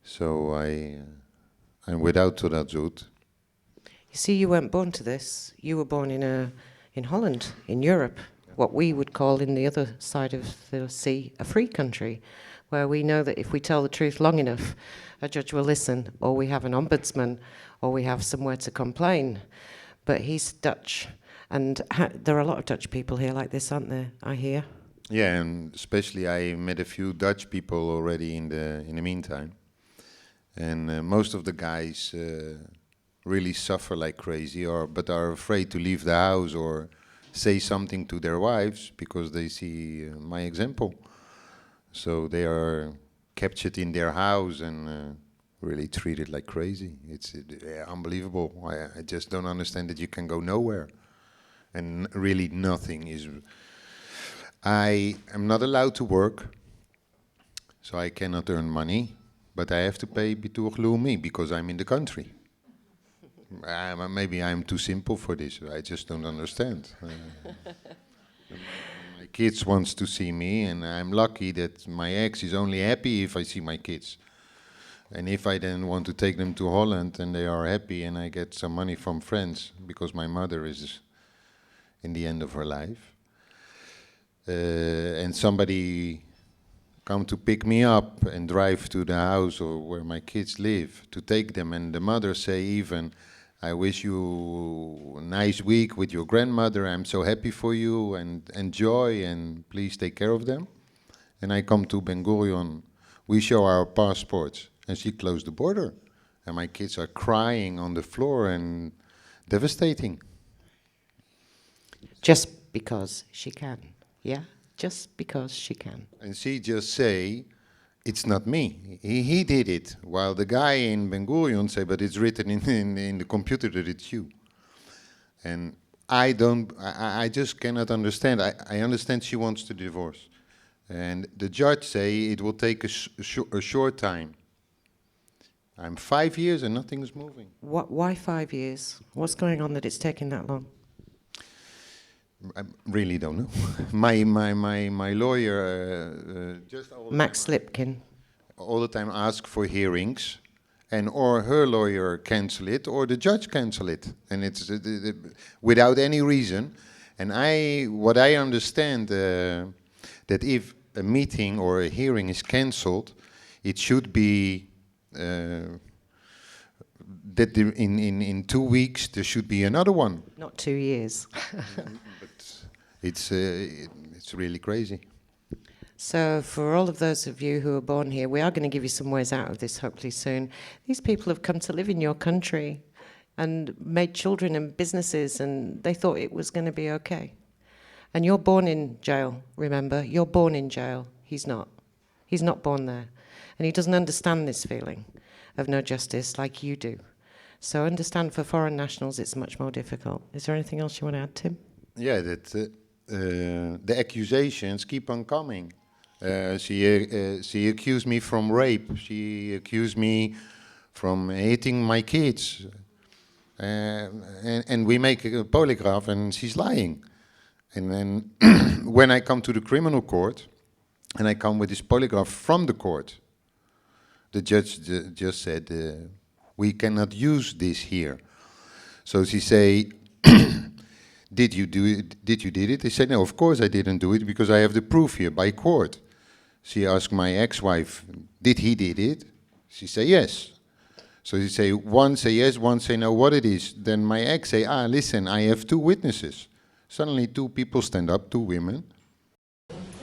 So I'm without Taudat Zut. You see, you weren't born to this. You were born in Holland, in Europe, what we would call in the other side of the sea, a free country, where we know that if we tell the truth long enough, a judge will listen, or we have an ombudsman, or we have somewhere to complain. But he's Dutch, and there are a lot of Dutch people here like this, aren't there, I hear? Yeah, and especially I met a few Dutch people already in the meantime. And most of the guys really suffer like crazy, but are afraid to leave the house or say something to their wives because they see my example. So they are captured in their house and really treated like crazy. It's unbelievable. I just don't understand that you can go nowhere. And really nothing is... I am not allowed to work, so I cannot earn money, but I have to pay Bituch Leumi because I'm in the country. Maybe I'm too simple for this. I just don't understand. My kids wants to see me, and I'm lucky that my ex is only happy if I see my kids. And if I then want to take them to Holland and they are happy and I get some money from friends because my mother is in the end of her life, and somebody come to pick me up and drive to the house or where my kids live to take them, and the mother say even, I wish you a nice week with your grandmother, I'm so happy for you and enjoy and please take care of them. And I come to Ben Gurion, we show our passports and she closed the border. And my kids are crying on the floor and devastating. Just because she can, yeah? Just because she can. And she just say, it's not me. He did it. While the guy in Ben Gurion say, but it's written in the computer that it's you. And I just cannot understand. I understand she wants to divorce. And the judge say it will take a short time. I'm 5 years and nothing is moving. Why 5 years? What's going on that it's taking that long? I really don't know. my lawyer just all the Max time, Lipkin. all the time ask for hearings, and or her lawyer cancel it, or the judge cancel it, and it's without any reason. And what I understand that if a meeting or a hearing is cancelled, it should be that in 2 weeks there should be another one. Not 2 years. It's really crazy. So for all of those of you who are born here, we are going to give you some ways out of this hopefully soon. These people have come to live in your country and made children and businesses, and they thought it was going to be okay. And you're born in jail, remember? You're born in jail. He's not. He's not born there. And he doesn't understand this feeling of no justice like you do. So understand for foreign nationals it's much more difficult. Is there anything else you want to add, Tim? Yeah, that the accusations keep on coming. She accused me from rape. She accused me from hitting my kids. And we make a polygraph and she's lying. And then when I come to the criminal court, and I come with this polygraph from the court, the judge just said, we cannot use this here. So she say, did you do it? Did you did it? I said, no, of course I didn't do it because I have the proof here by court. She asked my ex-wife, did he did it? She say, yes. So she say, one say yes, one say no, what it is. Then my ex say, listen, I have two witnesses. Suddenly two people stand up, two women.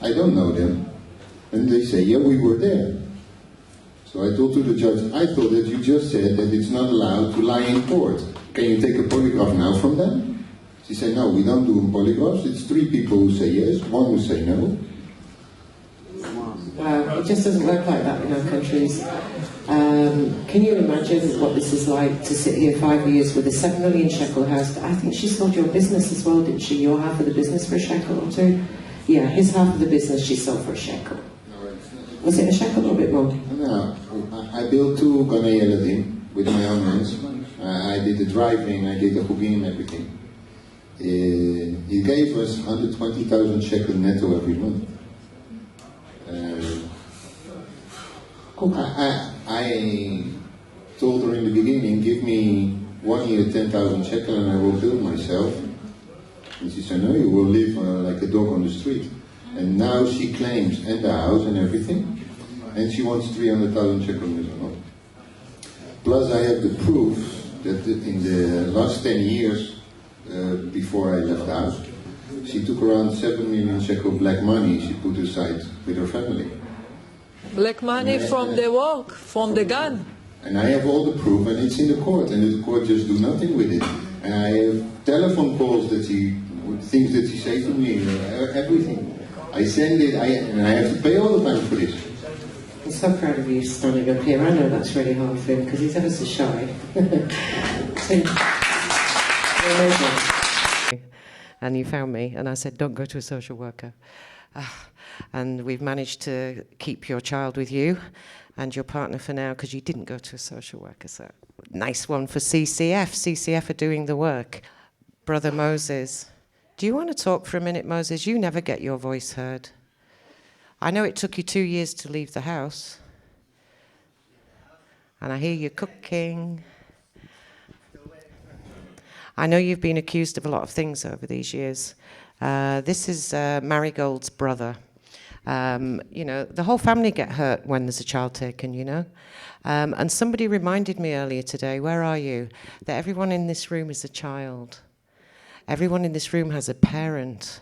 I don't know them. And they say, yeah, we were there. So I told to the judge, I thought that you just said that it's not allowed to lie in court. Can you take a polygraph now from them? She said, no, we don't do polygraphs. It's three people who say yes, one who say no. Wow, it just doesn't work like that in our countries. Can you imagine what this is like to sit here 5 years with a 7 million shekel house? I think she sold your business as well, didn't she? Your half of the business for a shekel or two? Yeah, his half of the business she sold for a shekel. Was it a shekel or a bit more? No, I built 2 Ganei Eladim with my own hands. I did the driving, I did the chugim, everything. He gave us 120,000 shekel netto every month. I told her in the beginning, give me 1 year 10,000 shekel and I will build myself. And she said, no, you will live like a dog on the street. And now she claims, and the house and everything, and she wants 300,000 shekel as well. Plus I have the proof that in the last 10 years, before I left the house, she took around 7 million shekel black money she put aside with her family. Black money from the work, from the gun. And I have all the proof, and it's in the court, and the court just do nothing with it. And I have telephone calls that things that she says to me, everything. I send it, and I have to pay all the time for this. I'm so proud of you standing up here. I know that's really hard for him because he's ever so shy. And you found me, and I said, don't go to a social worker. And we've managed to keep your child with you and your partner for now because you didn't go to a social worker. So nice one for CCF. CCF are doing the work. Brother Moses, do you want to talk for a minute, Moses? You never get your voice heard. I know it took you 2 years to leave the house. And I hear you cooking. I know you've been accused of a lot of things over these years. This is Marigold's brother. You know, the whole family get hurt when there's a child taken, you know. And somebody reminded me earlier today, where are you? That everyone in this room is a child. Everyone in this room has a parent.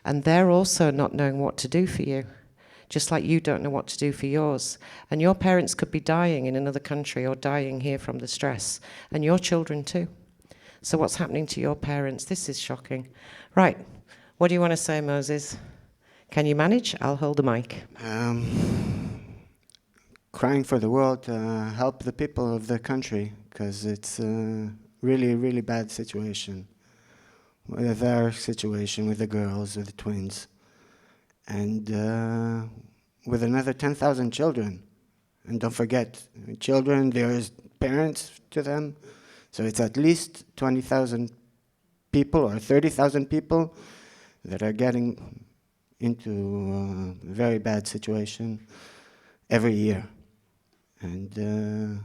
And they're also not knowing what to do for you. Just like you don't know what to do for yours. And your parents could be dying in another country or dying here from the stress. And your children too. So what's happening to your parents? This is shocking. Right. What do you want to say, Moses? Can you manage? I'll hold the mic. Crying for the world to help the people of the country, because it's a really, really bad situation. With our situation, with the girls, with the twins. And with another 10,000 children. And don't forget, children, there's parents to them. So it's at least 20,000 people or 30,000 people that are getting into a very bad situation every year. And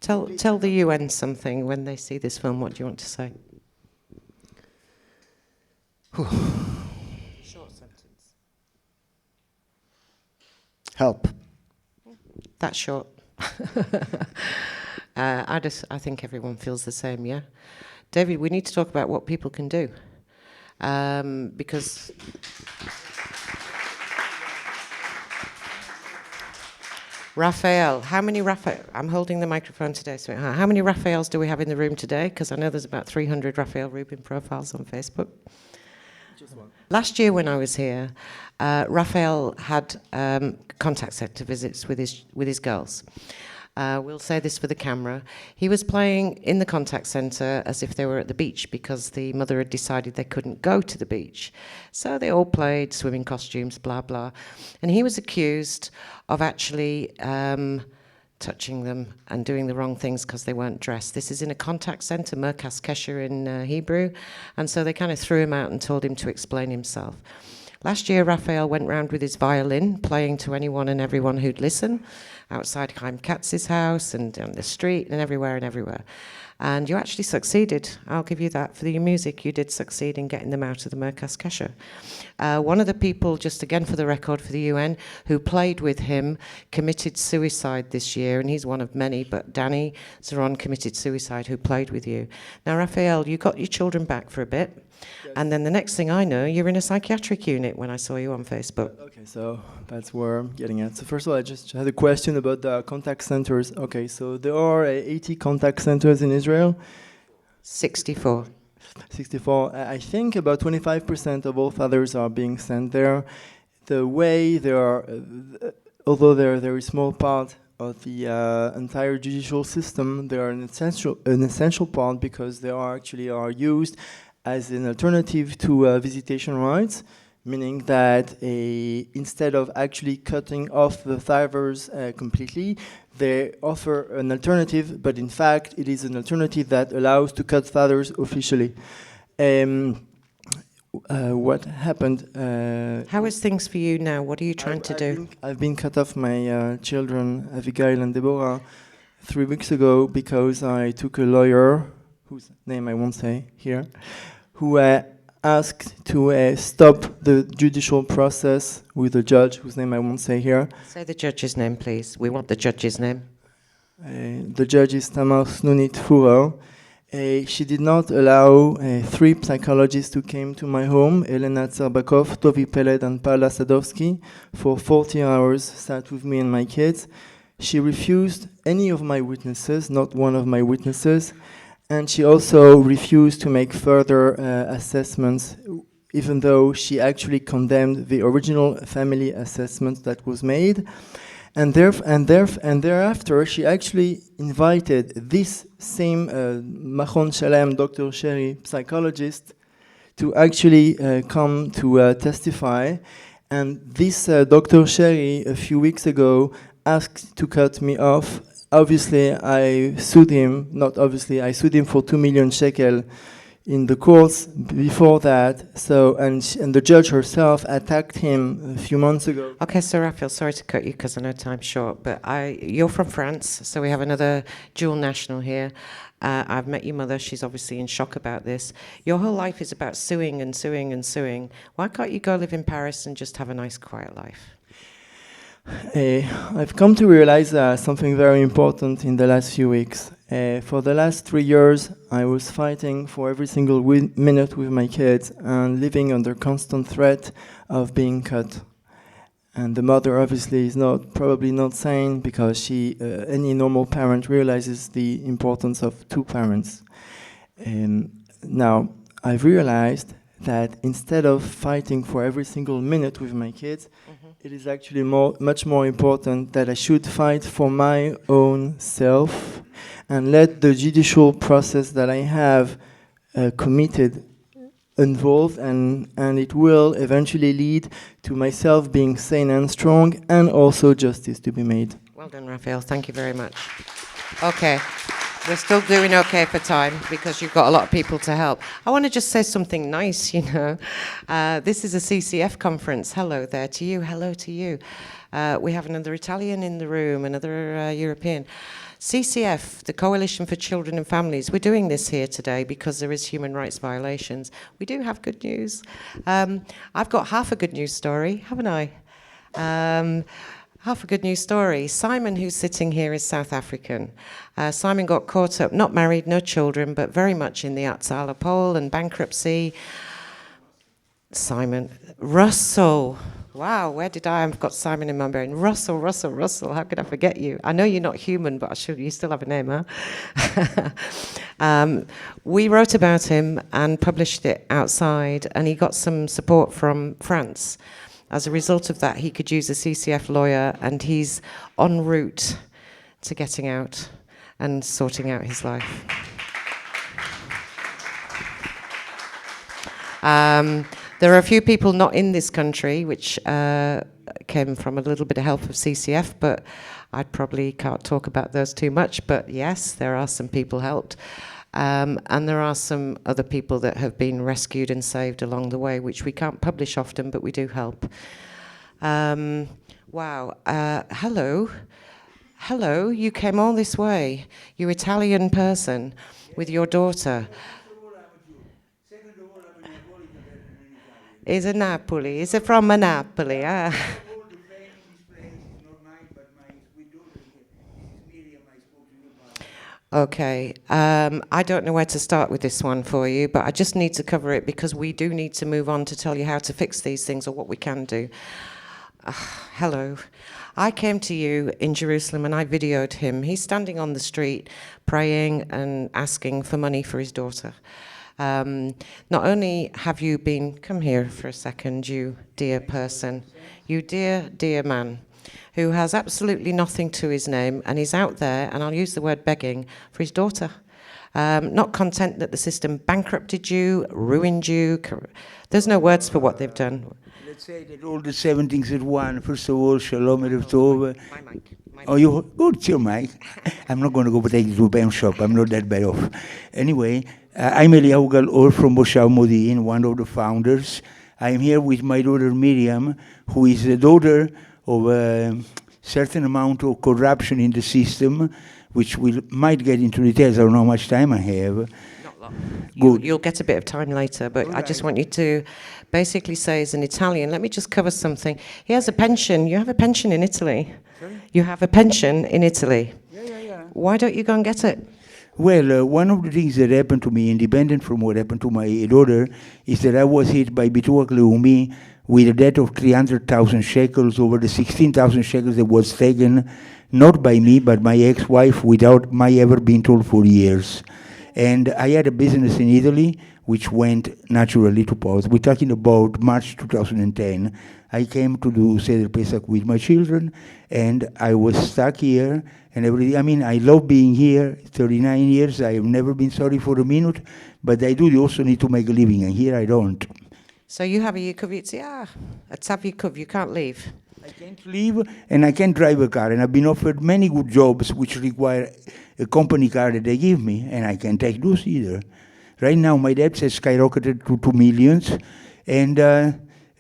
tell the UN something when they see this film. What do you want to say? Short sentence. Help. That's short. I think everyone feels the same, yeah? David, we need to talk about what people can do. Because Raphael, I'm holding the microphone today, so how many Raphaels do we have in the room today? Because I know there's about 300 Raphael Rubin profiles on Facebook. Just one. Last year when I was here, Raphael had contact centre visits with his girls. We'll say this for the camera. He was playing in the contact centre as if they were at the beach because the mother had decided they couldn't go to the beach. So they all played, swimming costumes, blah, blah. And he was accused of actually touching them and doing the wrong things because they weren't dressed. This is in a contact center, Merkas Kesher in Hebrew, and so they kind of threw him out and told him to explain himself. Last year, Raphael went round with his violin, playing to anyone and everyone who'd listen, outside Chaim Katz's house and on the street and everywhere and everywhere. And you actually succeeded. I'll give you that. For your music, you did succeed in getting them out of the Merkas Kesher. One of the people, just again for the record for the UN, who played with him committed suicide this year, and he's one of many, but Danny Zeron committed suicide who played with you. Now, Raphael, you got your children back for a bit, and then the next thing I know, you're in a psychiatric unit when I saw you on Facebook. Okay, so that's where I'm getting at. So first of all, I just had a question about the contact centers. Okay, so there are 80 contact centers in Israel. 64. 64. I think about 25% of all fathers are being sent there. The way they are, although they're a very small part of the entire judicial system, they are an essential part because they are actually used as an alternative to visitation rights, meaning that instead of actually cutting off the fathers completely, they offer an alternative, but in fact, it is an alternative that allows to cut fathers officially. What happened? How is things for you now? What are you trying to do? I've been cut off my children, Abigail and Deborah, 3 weeks ago because I took a lawyer, whose name I won't say here, who asked to stop the judicial process with a judge whose name I won't say here. Say the judge's name, please. We want the judge's name. The judge is Tamar Snunit Furo. She did not allow 3 psychologists who came to my home, Elena Tserbakov, Tovi Peled, and Paula Sadowski, for 40 hours, sat with me and my kids. She refused any of my witnesses, not one of my witnesses, and she also refused to make further assessments, even though she actually condemned the original family assessment that was made. And thereafter, she actually invited this same Machon Shalem, Dr. Sherry, psychologist, to actually come to testify. And this Dr. Sherry, a few weeks ago, asked to cut me off. Obviously, I sued him, not obviously, I sued him for 2 million shekel in the courts before that. So, and the judge herself attacked him a few months ago. Okay, so Raphael, sorry to cut you because I know time's short, but you're from France, so we have another dual national here. I've met your mother. She's obviously in shock about this. Your whole life is about suing and suing and suing. Why can't you go live in Paris and just have a nice, quiet life? I've come to realize something very important in the last few weeks. For the last 3 years, I was fighting for every single minute with my kids and living under constant threat of being cut. And the mother obviously is probably not sane because any normal parent realizes the importance of 2 parents. Now, I've realized that instead of fighting for every single minute with my kids, it is actually much more important that I should fight for my own self and let the judicial process that I have committed involved, and it will eventually lead to myself being sane and strong and also justice to be made. Well done, Raphael. Thank you very much. Okay. We're still doing okay for time because you've got a lot of people to help. I want to just say something nice, you know. This is a CCF conference. Hello there to you. Hello to you. We have another Italian in the room, another European. CCF, the Coalition for Children and Families, we're doing this here today because there is human rights violations. We do have good news. I've got half a good news story, haven't I? Half a good news story. Simon, who's sitting here, is South African. Simon got caught up, not married, no children, but very much in the Atzala poll and bankruptcy. Simon. Russell. Wow, where did I've got Simon in my brain. Russell, how could I forget you? I know you're not human, but you still have a name, huh? We wrote about him and published it outside, and he got some support from France. As a result of that, he could use a CCF lawyer, and he's en route to getting out and sorting out his life. There are a few people not in this country, which came from a little bit of help of CCF, but I probably can't talk about those too much. But yes, there are some people helped. And there are some other people that have been rescued and saved along the way, which we can't publish often, but we do help. Wow. Hello. Hello, you came all this way. You Italian person with your daughter. Is a Napoli. Is it from a Napoli? Ah. Okay. I don't know where to start with this one for you, but I just need to cover it because we do need to move on to tell you how to fix these things or what we can do. Hello. I came to you in Jerusalem and I videoed him. He's standing on the street praying and asking for money for his daughter. Not only have you been, come here for a second, you dear person, you dear, dear man, who has absolutely nothing to his name, and he's out there, and I'll use the word begging, for his daughter. Not content that the system bankrupted you, ruined you. There's no words for what they've done. Let's say that all the seven things at one. First of all, Shalom Erev Tov. My mic. Oh, you go to your mic. I'm not going to go take you to a BAM shop. I'm not that bad off. Anyway, I'm Eliyahu Gal-Or from Moshav Modi'in, one of the founders. I'm here with my daughter Miriam, who is the daughter of a certain amount of corruption in the system, which we might get into details. I don't know how much time I have. Not long. You'll get a bit of time later, but I just want you to basically say as an Italian, let me just cover something. He has a pension. You have a pension in Italy. Sorry? You have a pension in Italy. Yeah. Why don't you go and get it? Well, one of the things that happened to me, independent from what happened to my daughter, is that I was hit by Bituach Leumi with a debt of 300,000 shekels over the 16,000 shekels that was taken, not by me, but my ex-wife, without my ever being told for years. And I had a business in Italy, which went naturally to pause. We're talking about March 2010. I came to do Seder Pesach with my children, and I was stuck here, and everything. I mean, I love being here, 39 years. I have never been sorry for a minute, but I do also need to make a living, and here I don't. So you have a Yikuv Yitzia, a Tzav Yikuv, you can't leave. I can't leave, and I can't drive a car, and I've been offered many good jobs which require a company car that they give me, and I can't take those either. Right now, my debt has skyrocketed to 2 million, and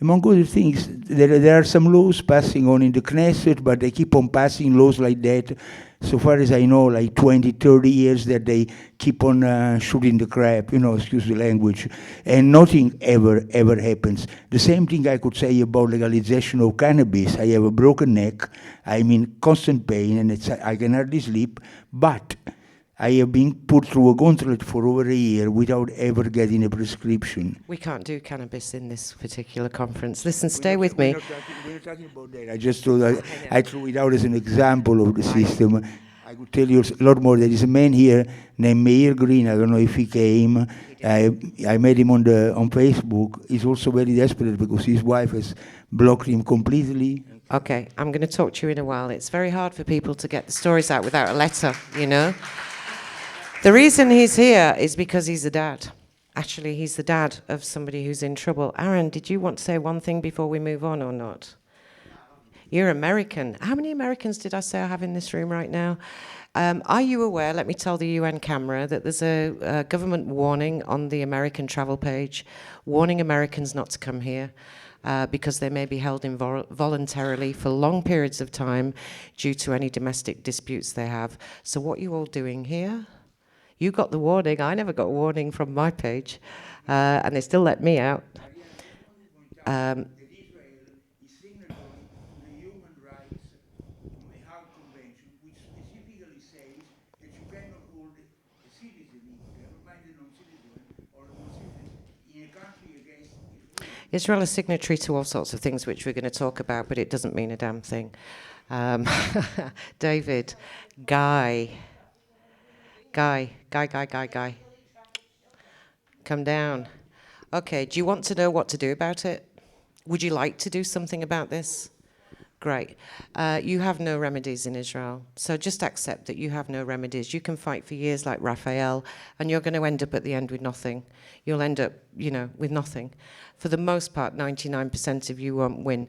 among other things, there are some laws passing on in the Knesset, but they keep on passing laws like that. So far as I know, like 20, 30 years that they keep on shooting the crap, excuse the language, and nothing ever happens. The same thing I could say about legalization of cannabis. I have a broken neck, I'm in constant pain, and I can hardly sleep, but I have been put through a gauntlet for over a year without ever getting a prescription. We can't do cannabis in this particular conference. Listen, stay with me. We're not talking about that. I just thought I threw it out as an example of the system. I could tell you a lot more. There is a man here named Meir Green. I don't know if he came. I met him on Facebook. He's also very desperate because his wife has blocked him completely. Okay, I'm going to talk to you in a while. It's very hard for people to get the stories out without a letter, The reason he's here is because he's a dad. Actually, he's the dad of somebody who's in trouble. Aaron, did you want to say one thing before we move on or not? You're American. How many Americans did I say I have in this room right now? Are you aware, let me tell the UN camera, that there's a government warning on the American travel page, warning Americans not to come here because they may be held voluntarily for long periods of time due to any domestic disputes they have. So what are you all doing here? You got the warning. I never got a warning from my page, and they still let me out. Israel is signatory to all sorts of things which we're going to talk about, but it doesn't mean a damn thing. David, Guy. Come down. Okay, do you want to know what to do about it? Would you like to do something about this? Great. You have no remedies in Israel. So just accept that you have no remedies. You can fight for years like Raphael, and you're going to end up at the end with nothing. You'll end up, with nothing. For the most part, 99% of you won't win.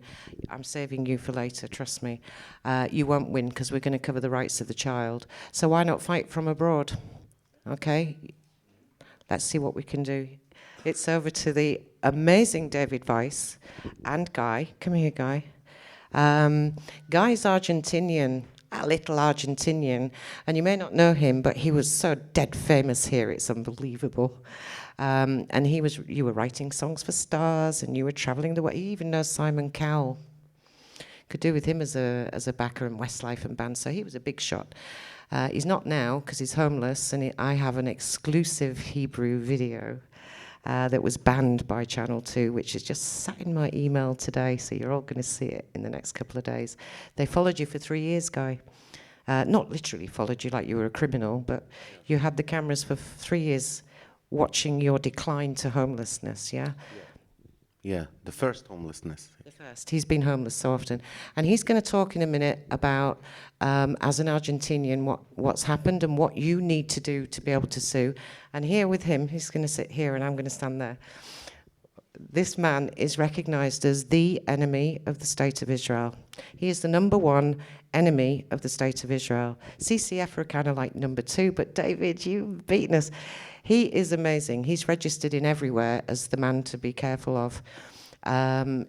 I'm saving you for later, trust me. You won't win because we're going to cover the rights of the child. So why not fight from abroad? Okay? Let's see what we can do. It's over to the amazing David Weiss and Guy. Come here, Guy. Guy's Argentinian, a little Argentinian, and you may not know him, but he was so dead famous here, it's unbelievable. And you were writing songs for stars, and you were traveling the way. He even knows Simon Cowell. Could do with him as a backer in Westlife and band, so he was a big shot. He's not now, because he's homeless, and I have an exclusive Hebrew video that was banned by Channel 2, which is just sat in my email today, so you're all going to see it in the next couple of days. They followed you for 3 years, Guy. Not literally followed you like you were a criminal, but you had the cameras for 3 years watching your decline to homelessness, yeah? Yeah, the first homelessness. The first. He's been homeless so often. And he's going to talk in a minute about, as an Argentinian, what's happened and what you need to do to be able to sue. And here with him, he's going to sit here and I'm going to stand there. This man is recognized as the enemy of the State of Israel. He is the #1 enemy of the State of Israel. CCF are kind of like #2, but David, you've beaten us. He is amazing. He's registered in everywhere as the man to be careful of.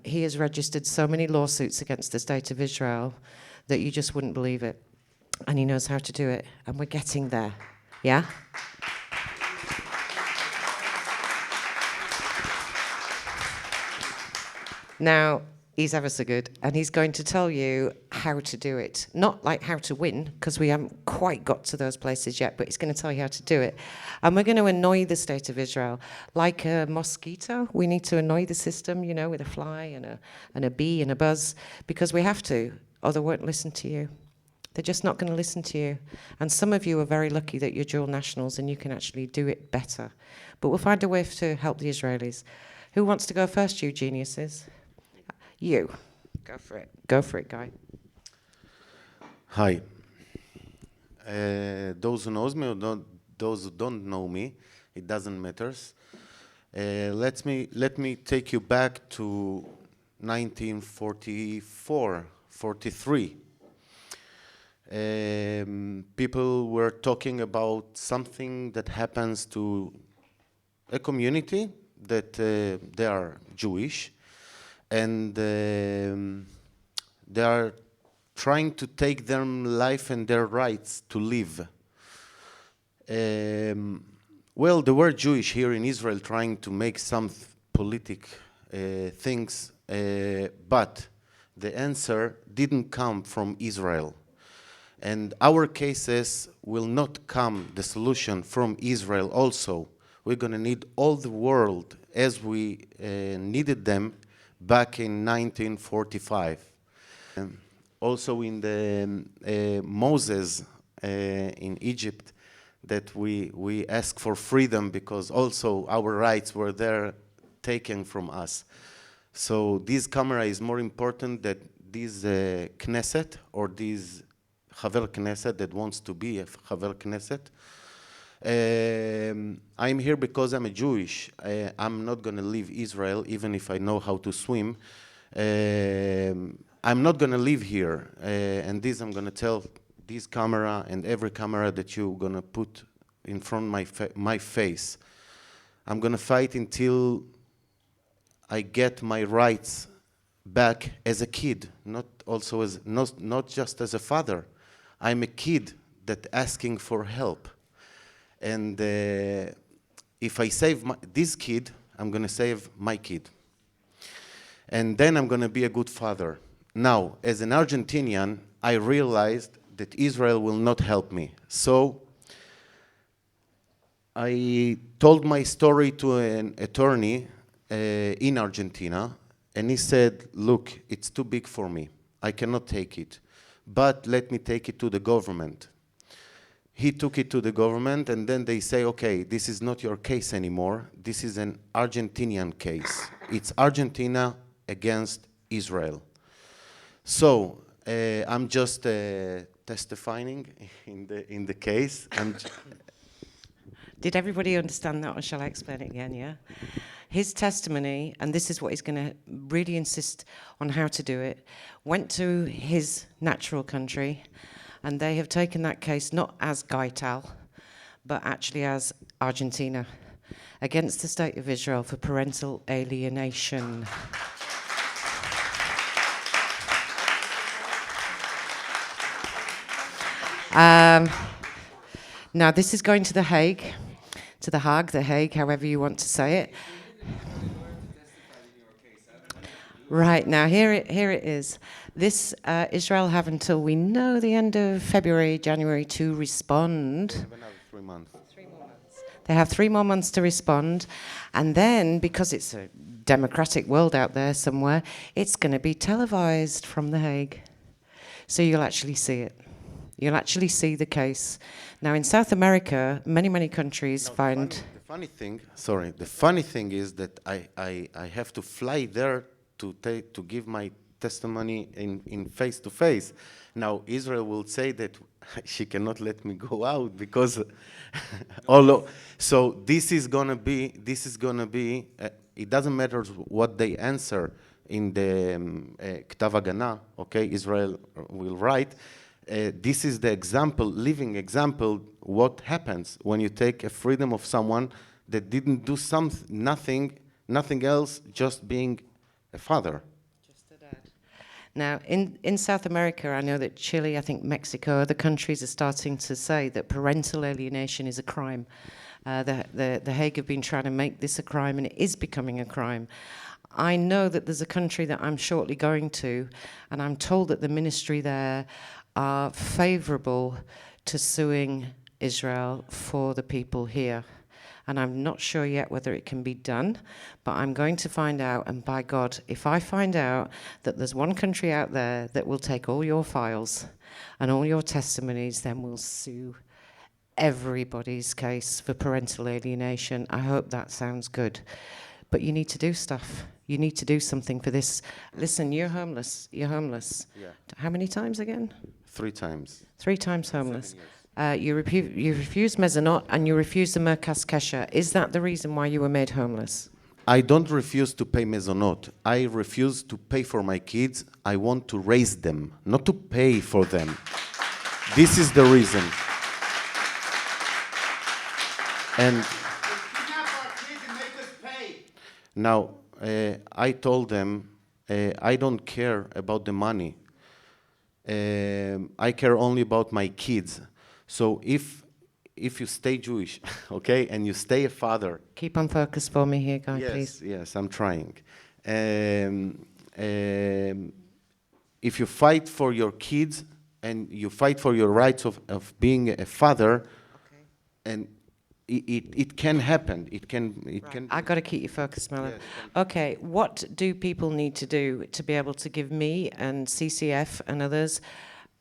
He has registered so many lawsuits against the State of Israel that you just wouldn't believe it. And he knows how to do it. And we're getting there. Yeah? Now, he's ever so good, and he's going to tell you how to do it. Not like how to win, because we haven't quite got to those places yet, but he's going to tell you how to do it. And we're going to annoy the State of Israel. Like a mosquito, we need to annoy the system, with a fly and a bee and a buzz, because we have to, or they won't listen to you. They're just not going to listen to you. And some of you are very lucky that you're dual nationals and you can actually do it better. But we'll find a way to help the Israelis. Who wants to go first, you geniuses? You. Go for it. Go for it, Guy. Hi. Those who knows me or those who don't know me, it doesn't matter. Let me take you back to 1944, 43. People were talking about something that happens to a community that they are Jewish, and they are trying to take their life and their rights to live. Well, they were Jewish here in Israel trying to make some politic things, but the answer didn't come from Israel. And our cases will not come, the solution, from Israel also. We're going to need all the world as we needed them back in 1945. Also in the Moses in Egypt, that we asked for freedom because also our rights were there taken from us. So this camera is more important than this Knesset or this Haver Knesset that wants to be a Haver Knesset. I'm here because I'm a Jewish. I'm not going to leave Israel even if I know how to swim. I'm not going to live here. And this I'm going to tell this camera and every camera that you're going to put in front of my face. I'm going to fight until I get my rights back as a kid, not just as a father. I'm a kid that asking for help. And if I save this kid, I'm going to save my kid. And then I'm going to be a good father. Now, as an Argentinian, I realized that Israel will not help me. So I told my story to an attorney in Argentina, and he said, look, it's too big for me. I cannot take it. But let me take it to the government. He took it to the government, and then they say, okay, this is not your case anymore. This is an Argentinian case. It's Argentina against Israel. So I'm just testifying in the case. Did everybody understand that, or shall I explain it again, yeah? His testimony, and this is what he's going to really insist on how to do it, went to his natural country, and they have taken that case not as Gaital, but actually as Argentina, against the state of Israel for parental alienation. Now, this is going to The Hague, to The Hague, The Hague, however you want to say it. Right, now here it is. This, Israel have until we know the end of February, January to respond. They have another 3 months. 3 more months. They have 3 more months to respond. And then, because it's a democratic world out there somewhere, it's going to be televised from The Hague. So you'll actually see it. You'll actually see the case. Now, in South America, many countries find... The funny thing is that I have to fly there to give my testimony in face-to-face. Now, Israel will say that she cannot let me go out because... So this is gonna be, it doesn't matter what they answer in the Ktav Hagana, okay, Israel will write. This is the example, living example, what happens when you take a freedom of someone that didn't do nothing else, just being a father. Just a dad. Now, in South America, I know that Chile, I think Mexico, other countries are starting to say that parental alienation is a crime. The Hague have been trying to make this a crime, and it is becoming a crime. I know that there's a country that I'm shortly going to, and I'm told that the ministry there are favorable to suing Israel for the people here. And I'm not sure yet whether it can be done, but I'm going to find out, and by God, if I find out that there's one country out there that will take all your files and all your testimonies, then we'll sue everybody's case for parental alienation. I hope that sounds good. But you need to do stuff. You need to do something for this. Listen, you're homeless. You're homeless. Yeah. How many times again? 3 times. 3 times homeless. You refuse mezonot and you refuse the Merkas Kesher. Is that the reason why you were made homeless? I don't refuse to pay mezonot. I refuse to pay for my kids. I want to raise them, not to pay for them. This is the reason. And now, I told them, I don't care about the money. I care only about my kids. So if you stay Jewish, okay, and you stay a father... Keep on focus for me here, Guy, yes, please. Yes, I'm trying. If you fight for your kids and you fight for your rights of being a father, okay. And it can happen. It can. I got to keep you focused, Mela. Yes, okay, what do people need to do to be able to give me and CCF and others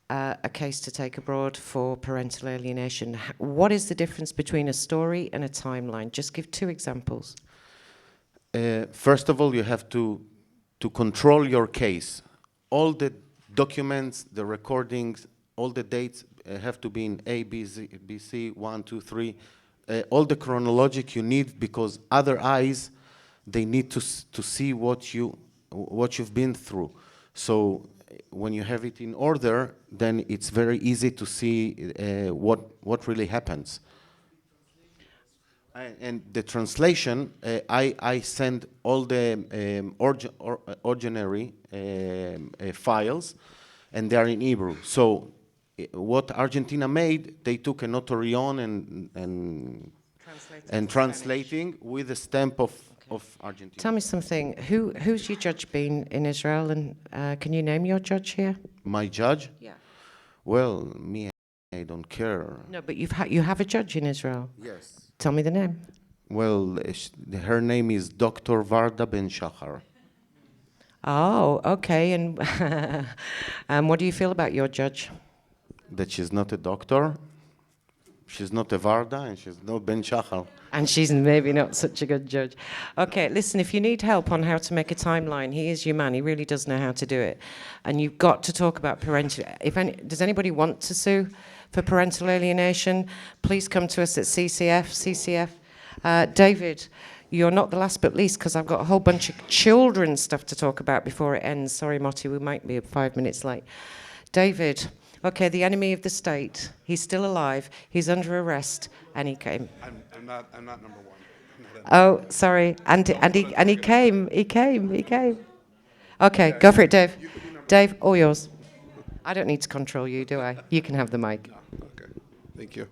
a case to take abroad for parental alienation? What is the difference between a story and a timeline? Just give 2 examples. First of all, you have to control your case. All the documents, the recordings, all the dates have to be in A, B, C, 1, 2, 3. All the chronologic you need, because other eyes, they need to see what you've been through. So when you have it in order, then it's very easy to see what really happens. And the translation, I send all the ordinary files, and they are in Hebrew. So what Argentina made, they took a notarion and translating with a stamp of Argentina. Tell me something. Who's your judge been in Israel, and can you name your judge here? My judge? Yeah. Well, me, I don't care. No, but you have a judge in Israel. Yes. Tell me the name. Well, her name is Dr. Varda Ben Shachar. Oh, okay. And what do you feel about your judge? That she's not a doctor. She's not a Varda and she's not Ben Shachar. And she's maybe not such a good judge. Okay, listen, if you need help on how to make a timeline, he is your man. He really does know how to do it. And you've got to talk about parental... Does anybody want to sue for parental alienation? Please come to us at CCF. David, you're not the last but least, because I've got a whole bunch of children's stuff to talk about before it ends. Sorry, Motti, we might be 5 minutes late. David, okay, the enemy of the state. He's still alive. He's under arrest, and he came. I'm not number one. Oh, sorry. And he came. Okay, go for it, Dave. Dave, all yours. I don't need to control you, do I? You can have the mic. Okay, thank you.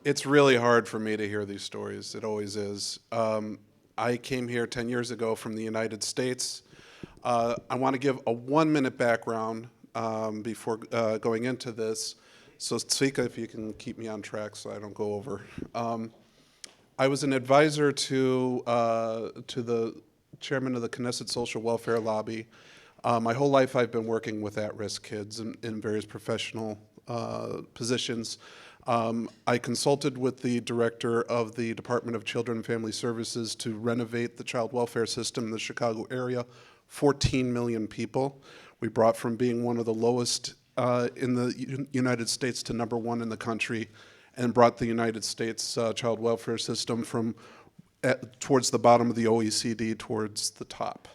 It's really hard for me to hear these stories. It always is. I came here 10 years ago from the United States. I want to give a 1-minute background before going into this. So Tzvika, if you can keep me on track so I don't go over. I was an advisor to the chairman of the Knesset Social Welfare Lobby. My whole life I've been working with at-risk kids in various professional positions. I consulted with the director of the Department of Children and Family Services to renovate the child welfare system in the Chicago area. 14 million people. We brought from being one of the lowest in the United States to number 1 in the country, and brought the United States child welfare system from towards the bottom of the OECD towards the top.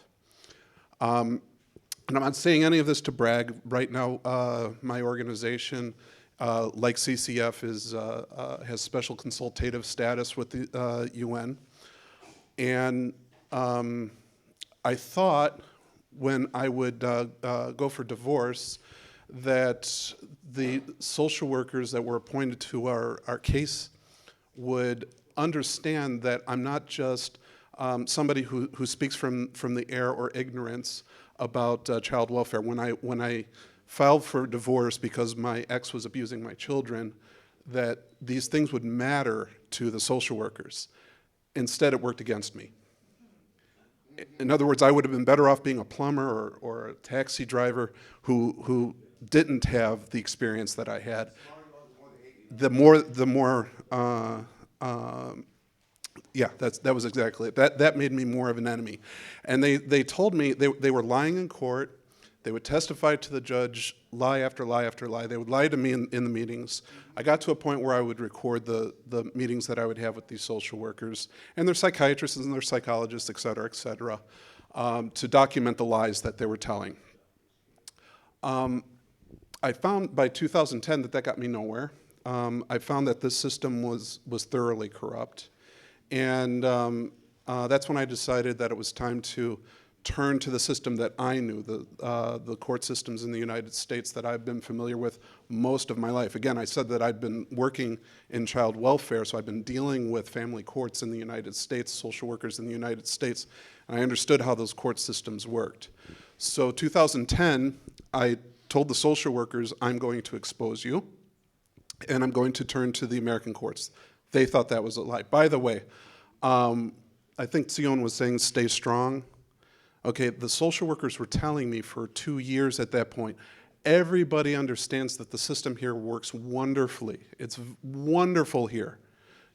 And I'm not saying any of this to brag. Right now, my organization, like CCF, has special consultative status with the UN. And I thought when I would go for divorce that the social workers that were appointed to our case would understand that I'm not just somebody who speaks from the air or ignorance about child welfare. When I filed for divorce because my ex was abusing my children, that these things would matter to the social workers. Instead, it worked against me. In other words, I would have been better off being a plumber or a taxi driver who didn't have the experience that I had. Yeah, that was exactly it. That made me more of an enemy. And they told me they were lying in court. They would testify to the judge, lie after lie after lie. They would lie to me in the meetings. I got to a point where I would record the meetings that I would have with these social workers and their psychiatrists and their psychologists, et cetera, to document the lies that they were telling. I found by 2010 that got me nowhere. I found that this system was thoroughly corrupt. And that's when I decided that it was time to turn to the system that I knew, the court systems in the United States that I've been familiar with most of my life. Again, I said that I'd been working in child welfare, so I've been dealing with family courts in the United States, social workers in the United States, and I understood how those court systems worked. So 2010, I told the social workers, I'm going to expose you, and I'm going to turn to the American courts. They thought that was a lie. By the way, I think Zion was saying stay strong. Okay, the social workers were telling me for 2 years at that point, everybody understands that the system here works wonderfully. It's wonderful here.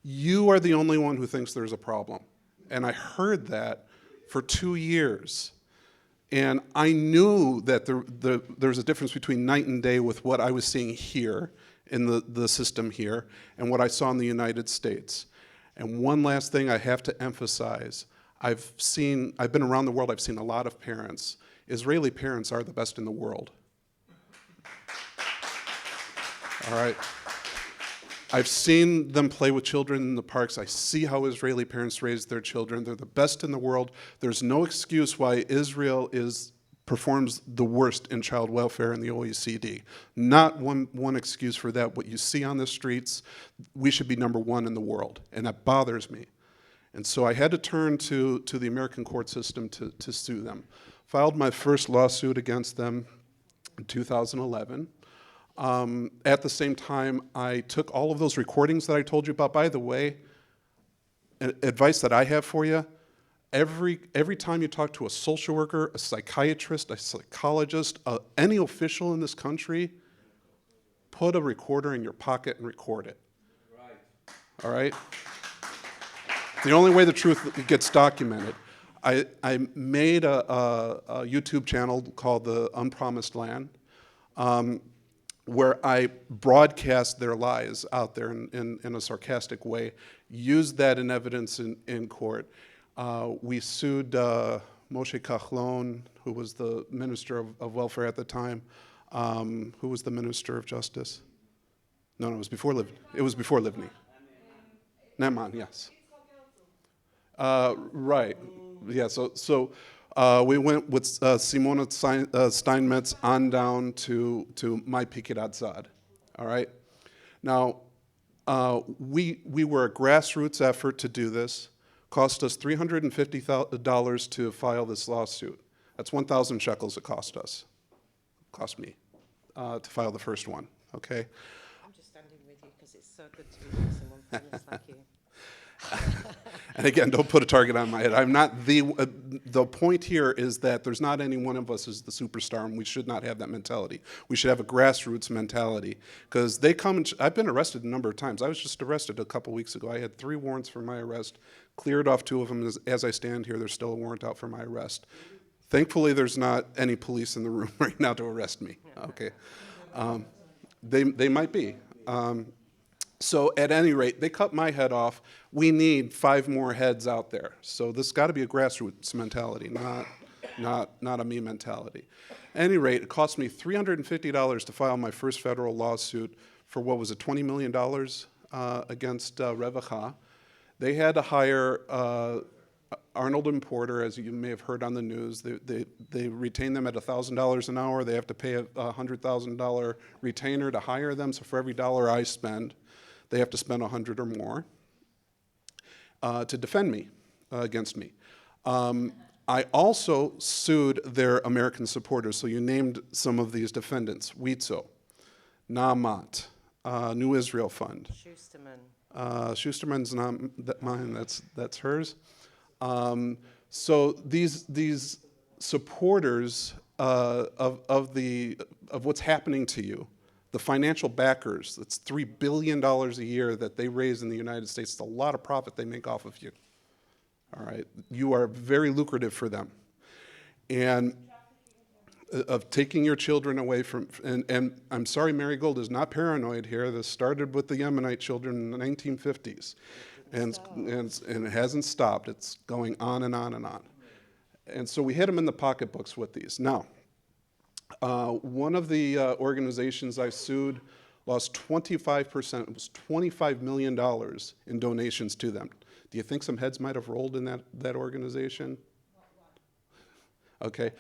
You are the only one who thinks there's a problem. And I heard that for 2 years. And I knew that there's a difference between night and day with what I was seeing here in the system here and what I saw in the United States. And one last thing I have to emphasize, I've been around the world, I've seen a lot of parents. Israeli parents are the best in the world. All right. I've seen them play with children in the parks. I see how Israeli parents raise their children. They're the best in the world. There's no excuse why Israel performs the worst in child welfare in the OECD. Not one excuse for that. What you see on the streets, we should be number 1 in the world, and that bothers me. And so I had to turn to the American court system to sue them. Filed my first lawsuit against them in 2011. At the same time, I took all of those recordings that I told you about. By the way, advice that I have for you, every time you talk to a social worker, a psychiatrist, a psychologist, any official in this country, put a recorder in your pocket and record it. All right? The only way the truth gets documented. I made a YouTube channel called The Unpromised Land, where I broadcast their lies out there in a sarcastic way, used that in evidence in court. We sued Moshe Kachlon, who was the Minister of Welfare at the time. Who was the Minister of Justice? No, it was before Livni. It was before Livni. Naaman, yes. Right. Yeah, so we went with Simona Steinmetz on down to my Piket Zad. All right? Now, we were a grassroots effort to do this. Cost us $350 to file this lawsuit. That's 1,000 shekels it cost us. Cost me to file the first one, okay? I'm just standing with you because it's so good to be with someone famous like you. And again, don't put a target on my head. I'm not the point here is that there's not any one of us is the superstar, and we should not have that mentality. We should have a grassroots mentality, because they come and I've been arrested a number of times. I was just arrested a couple weeks ago. I had 3 warrants for my arrest, cleared off 2 of them. As I stand here, there's still a warrant out for my arrest. Thankfully, there's not any police in the room right now to arrest me, okay? They might be. So at any rate, they cut my head off. We need 5 more heads out there. So this got to be a grassroots mentality, not a me mentality. At any rate, it cost me $350 to file my first federal lawsuit for what was it, $20 million against Revacha. They had to hire Arnold and Porter, as you may have heard on the news. They retain them at $1,000 an hour. They have to pay a $100,000 retainer to hire them. So for every dollar I spend, they have to spend 100 or more to defend me, against me. I also sued their American supporters. So you named some of these defendants: Witzo, Naamat, New Israel Fund. Schusterman. Schusterman's not mine, that's hers. So these supporters of what's happening to you, the financial backers, that's $3 billion a year that they raise in the United States. It's a lot of profit they make off of you. All right, you are very lucrative for them. And of taking your children away from, and I'm sorry, Mary Gold is not paranoid here. This started with the Yemenite children in the 1950s. And it hasn't stopped. It's going on and on and on. And so we hit them in the pocketbooks with these. Now, one of the organizations I sued lost 25%. It was $25 million in donations to them. Do you think some heads might have rolled in that organization? Okay.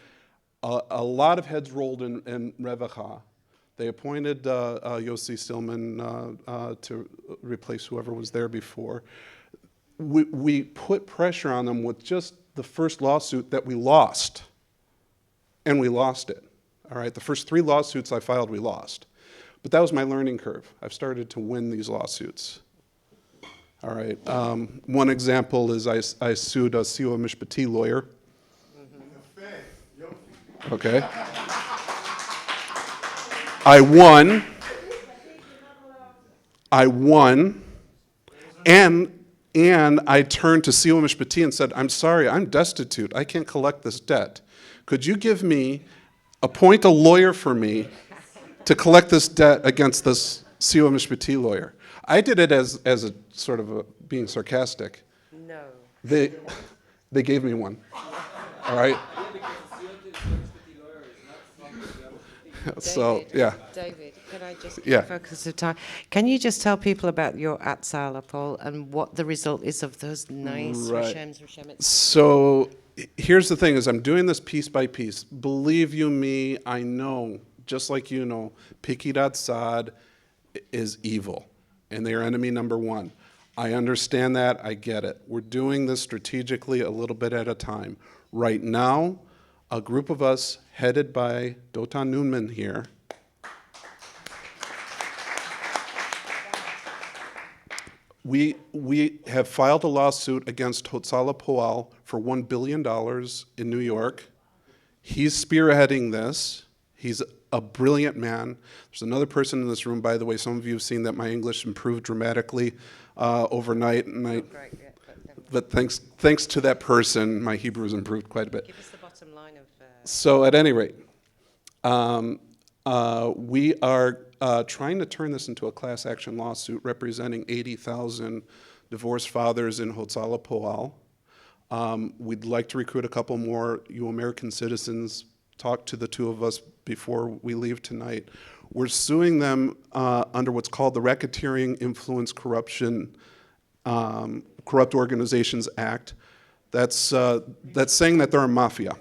A lot of heads rolled in Revacha. They appointed Yossi Stillman to replace whoever was there before. We put pressure on them with just the first lawsuit that we lost, and we lost it. All right, the first 3 lawsuits I filed, we lost. But that was my learning curve. I've started to win these lawsuits. All right, one example is I sued a Siwa Mishpati lawyer. Okay. I won, and I turned to Siwa Mishpati and said, I'm sorry, I'm destitute. I can't collect this debt. Could you appoint a lawyer for me to collect this debt against this Siwa Mishpati lawyer? I did it as a sort of being sarcastic. No. They gave me one. All right? So, yeah. David, can I just focus the time? Can you just tell people about your Atzal Paul and what the result is of those nice Rashems? So here's the thing: is I'm doing this piece by piece. Believe you me, I know, just like you know, Pikidat Sad is evil, and they are enemy number 1. I understand that. I get it. We're doing this strategically, a little bit at a time. Right now, a group of us, headed by Dotan Nunman here, we have filed a lawsuit against Hotzala Poal for $1 billion in New York. He's spearheading this. He's a brilliant man. There's another person in this room, by the way. Some of you have seen that my English improved dramatically overnight, and but thanks to that person, my Hebrew has improved quite a bit. Give us the bottom line of. So at any rate, we are trying to turn this into a class action lawsuit representing 80,000 divorced fathers in Hotzala Poal. We'd like to recruit a couple more you American citizens, talk to the two of us before we leave tonight. We're suing them under what's called the Racketeering, Influence, Corruption, Corrupt Organizations Act. That's saying that they're a mafia.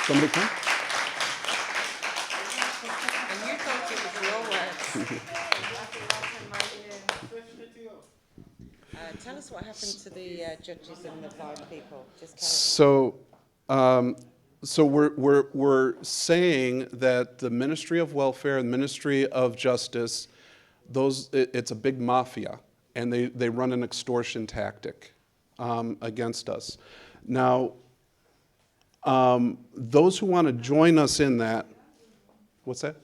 Somebody come? And you thought it was your words. Tell us what happened to the judges and the 5 people. Just So we're saying that the Ministry of Welfare and Ministry of Justice, it's a big mafia, and they run an extortion tactic against us. Now, those who want to join us in that, what's that?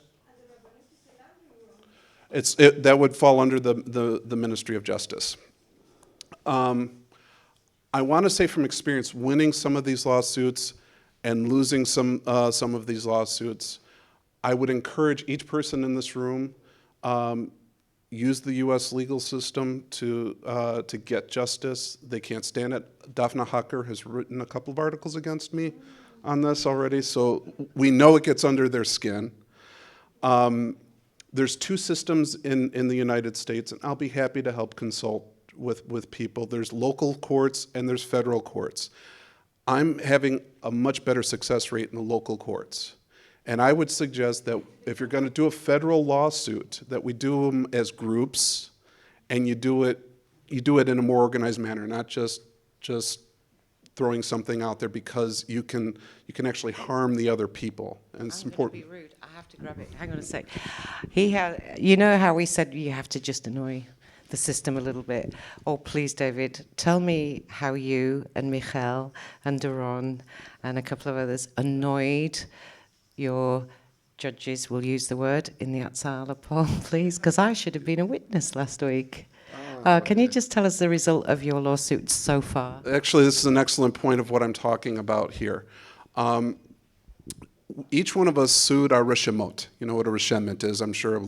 That would fall under the Ministry of Justice. I want to say from experience, winning some of these lawsuits and losing some of these lawsuits, I would encourage each person in this room use the U.S. legal system to get justice. They can't stand it. Daphne Hacker has written a couple of articles against me on this already, so we know it gets under their skin. There's 2 systems in the United States, and I'll be happy to help consult with people. There's local courts and there's federal courts. I'm having a much better success rate in the local courts. And I would suggest that if you're going to do a federal lawsuit, that we do them as groups, and you do it in a more organized manner, not just throwing something out there, because you can actually harm the other people, and it's important. I'm going to be rude. I have to grab it. Hang on a sec. You know how we said you have to just annoy the system a little bit. Oh, please, David, tell me how you and Michael and Doron and a couple of others annoyed your judges, will use the word, in the Hotzala poll, please, because I should have been a witness last week. Can you just tell us the result of your lawsuits so far? Actually, this is an excellent point of what I'm talking about here. Each one of us sued our reshemot. You know what a reshemot is, I'm sure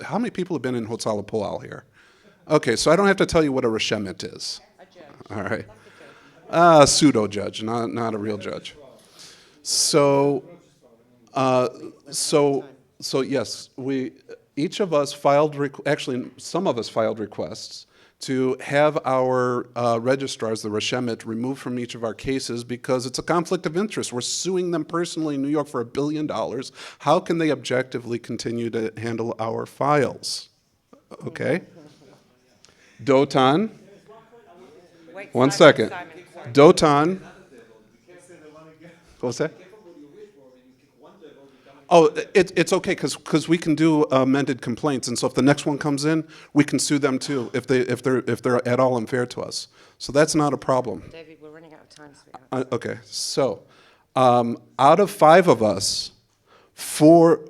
how many people have been in Hotzala Poal here? Okay, so I don't have to tell you what a reshemot is. A judge. All right. A pseudo-judge, not a real judge. So yes, each of us actually some of us filed requests to have our registrars, the reshemot, removed from each of our cases because it's a conflict of interest. We're suing them personally in New York for $1 billion. How can they objectively continue to handle our files? Okay. Dotan. Wait, One Simon, second. Simon, sorry. Dotan. What's that? Oh, it's okay because we can do amended complaints, and so if the next one comes in, we can sue them too if they're at all unfair to us. So that's not a problem. David, we're running out of time, sweetheart. Okay, so out of 5 of us, four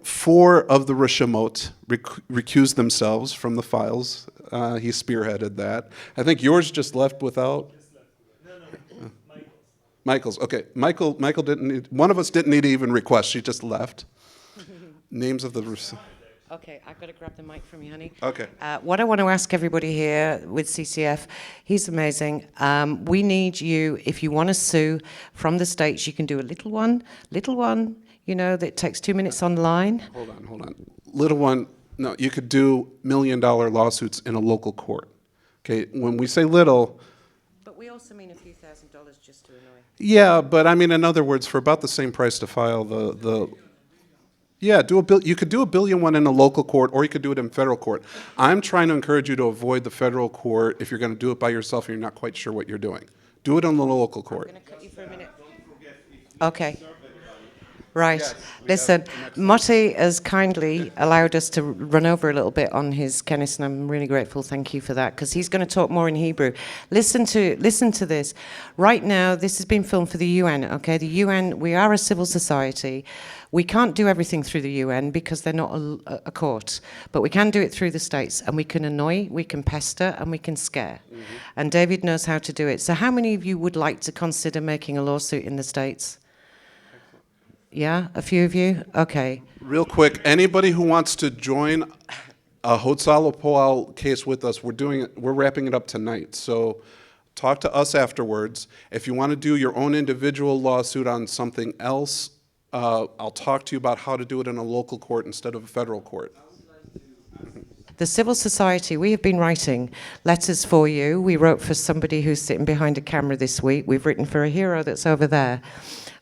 of the reshemot recused themselves from the files. He spearheaded that. I think yours just left without. No, Michael's. Okay, Michael didn't need. One of us didn't need to even request. She just left. Names of the. Okay, I've got to grab the mic from you, honey. Okay. What I want to ask everybody here with CCF, he's amazing. We need you, if you want to sue from the States, you can do a little one, that takes 2 minutes online. Hold on. Little one, no, you could do $1 million lawsuits in a local court. Okay, when we say little. But we also mean a few $1,000s just to annoy. Yeah, but I mean, in other words, for about the same price to file Yeah, you could do $1 billion one in a local court, or you could do it in federal court. I'm trying to encourage you to avoid the federal court if you're going to do it by yourself and you're not quite sure what you're doing. Do it in the local court. I'm going to cut you for a minute. Okay. Right. Listen, Motti has kindly allowed us to run over a little bit on his Kenneth, and I'm really grateful. Thank you for that, because he's going to talk more in Hebrew. Listen to this. Right now, this has been filmed for the UN, okay? The UN, we are a civil society. We can't do everything through the UN because they're not a court, but we can do it through the states, and we can annoy, we can pester, and we can scare. Mm-hmm. And David knows how to do it. So how many of you would like to consider making a lawsuit in the States? Yeah, a few of you? Okay. Real quick, anybody who wants to join a Hotzah Poal case with us, we're wrapping it up tonight. So talk to us afterwards. If you want to do your own individual lawsuit on something else, I'll talk to you about how to do it in a local court instead of a federal court. The civil society, we have been writing letters for you. We wrote for somebody who's sitting behind a camera this week. We've written for a hero that's over there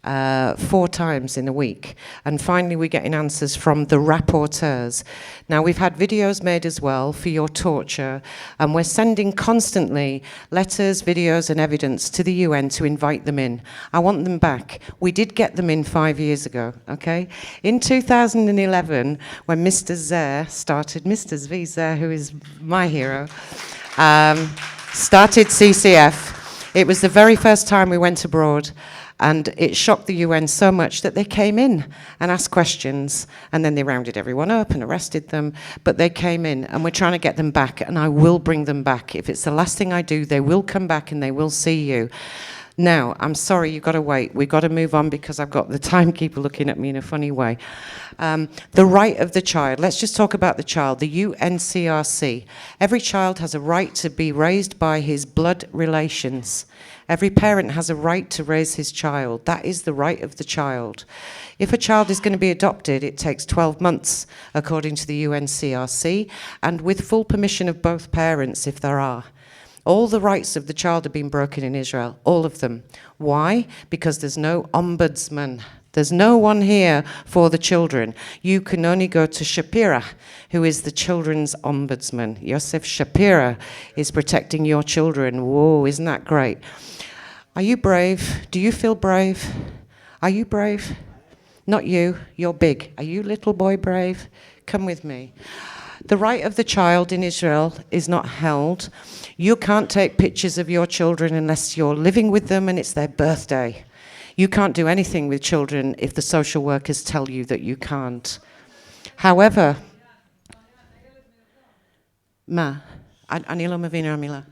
4 times in a week. And finally, we're getting answers from the rapporteurs. Now, we've had videos made as well for your torture, and we're sending constantly letters, videos, and evidence to the UN to invite them in. I want them back. We did get them in 5 years ago, okay? In 2011, when Mr. Zer started, Mr. Zvi Zer, who is my hero, started CCF, it was the very first time we went abroad. And it shocked the UN so much that they came in and asked questions, and then they rounded everyone up and arrested them. But they came in, and we're trying to get them back, and I will bring them back. If it's the last thing I do, they will come back and they will see you. Now, I'm sorry, you've got to wait. We've got to move on because I've got the timekeeper looking at me in a funny way. The right of the child. Let's just talk about the child. The UN Ccf-Israel. Every child has a right to be raised by his blood relations. Every parent has a right to raise his child. That is the right of the child. If a child is going to be adopted, it takes 12 months, according to the UN Ccf, and with full permission of both parents, if there are. All the rights of the child have been broken in Israel, all of them. Why? Because there's no ombudsman. There's no one here for the children. You can only go to Shapira, who is the children's ombudsman. Yosef Shapira is protecting your children. Whoa, isn't that great? Are you brave? Do you feel brave? Are you brave? Not you, you're big. Are you, little boy, brave? Come with me. The right of the child in Israel is not held. You can't take pictures of your children unless you're living with them and it's their birthday. You can't do anything with children if the social workers tell you that you can't. However, אני לא מבינה המילה.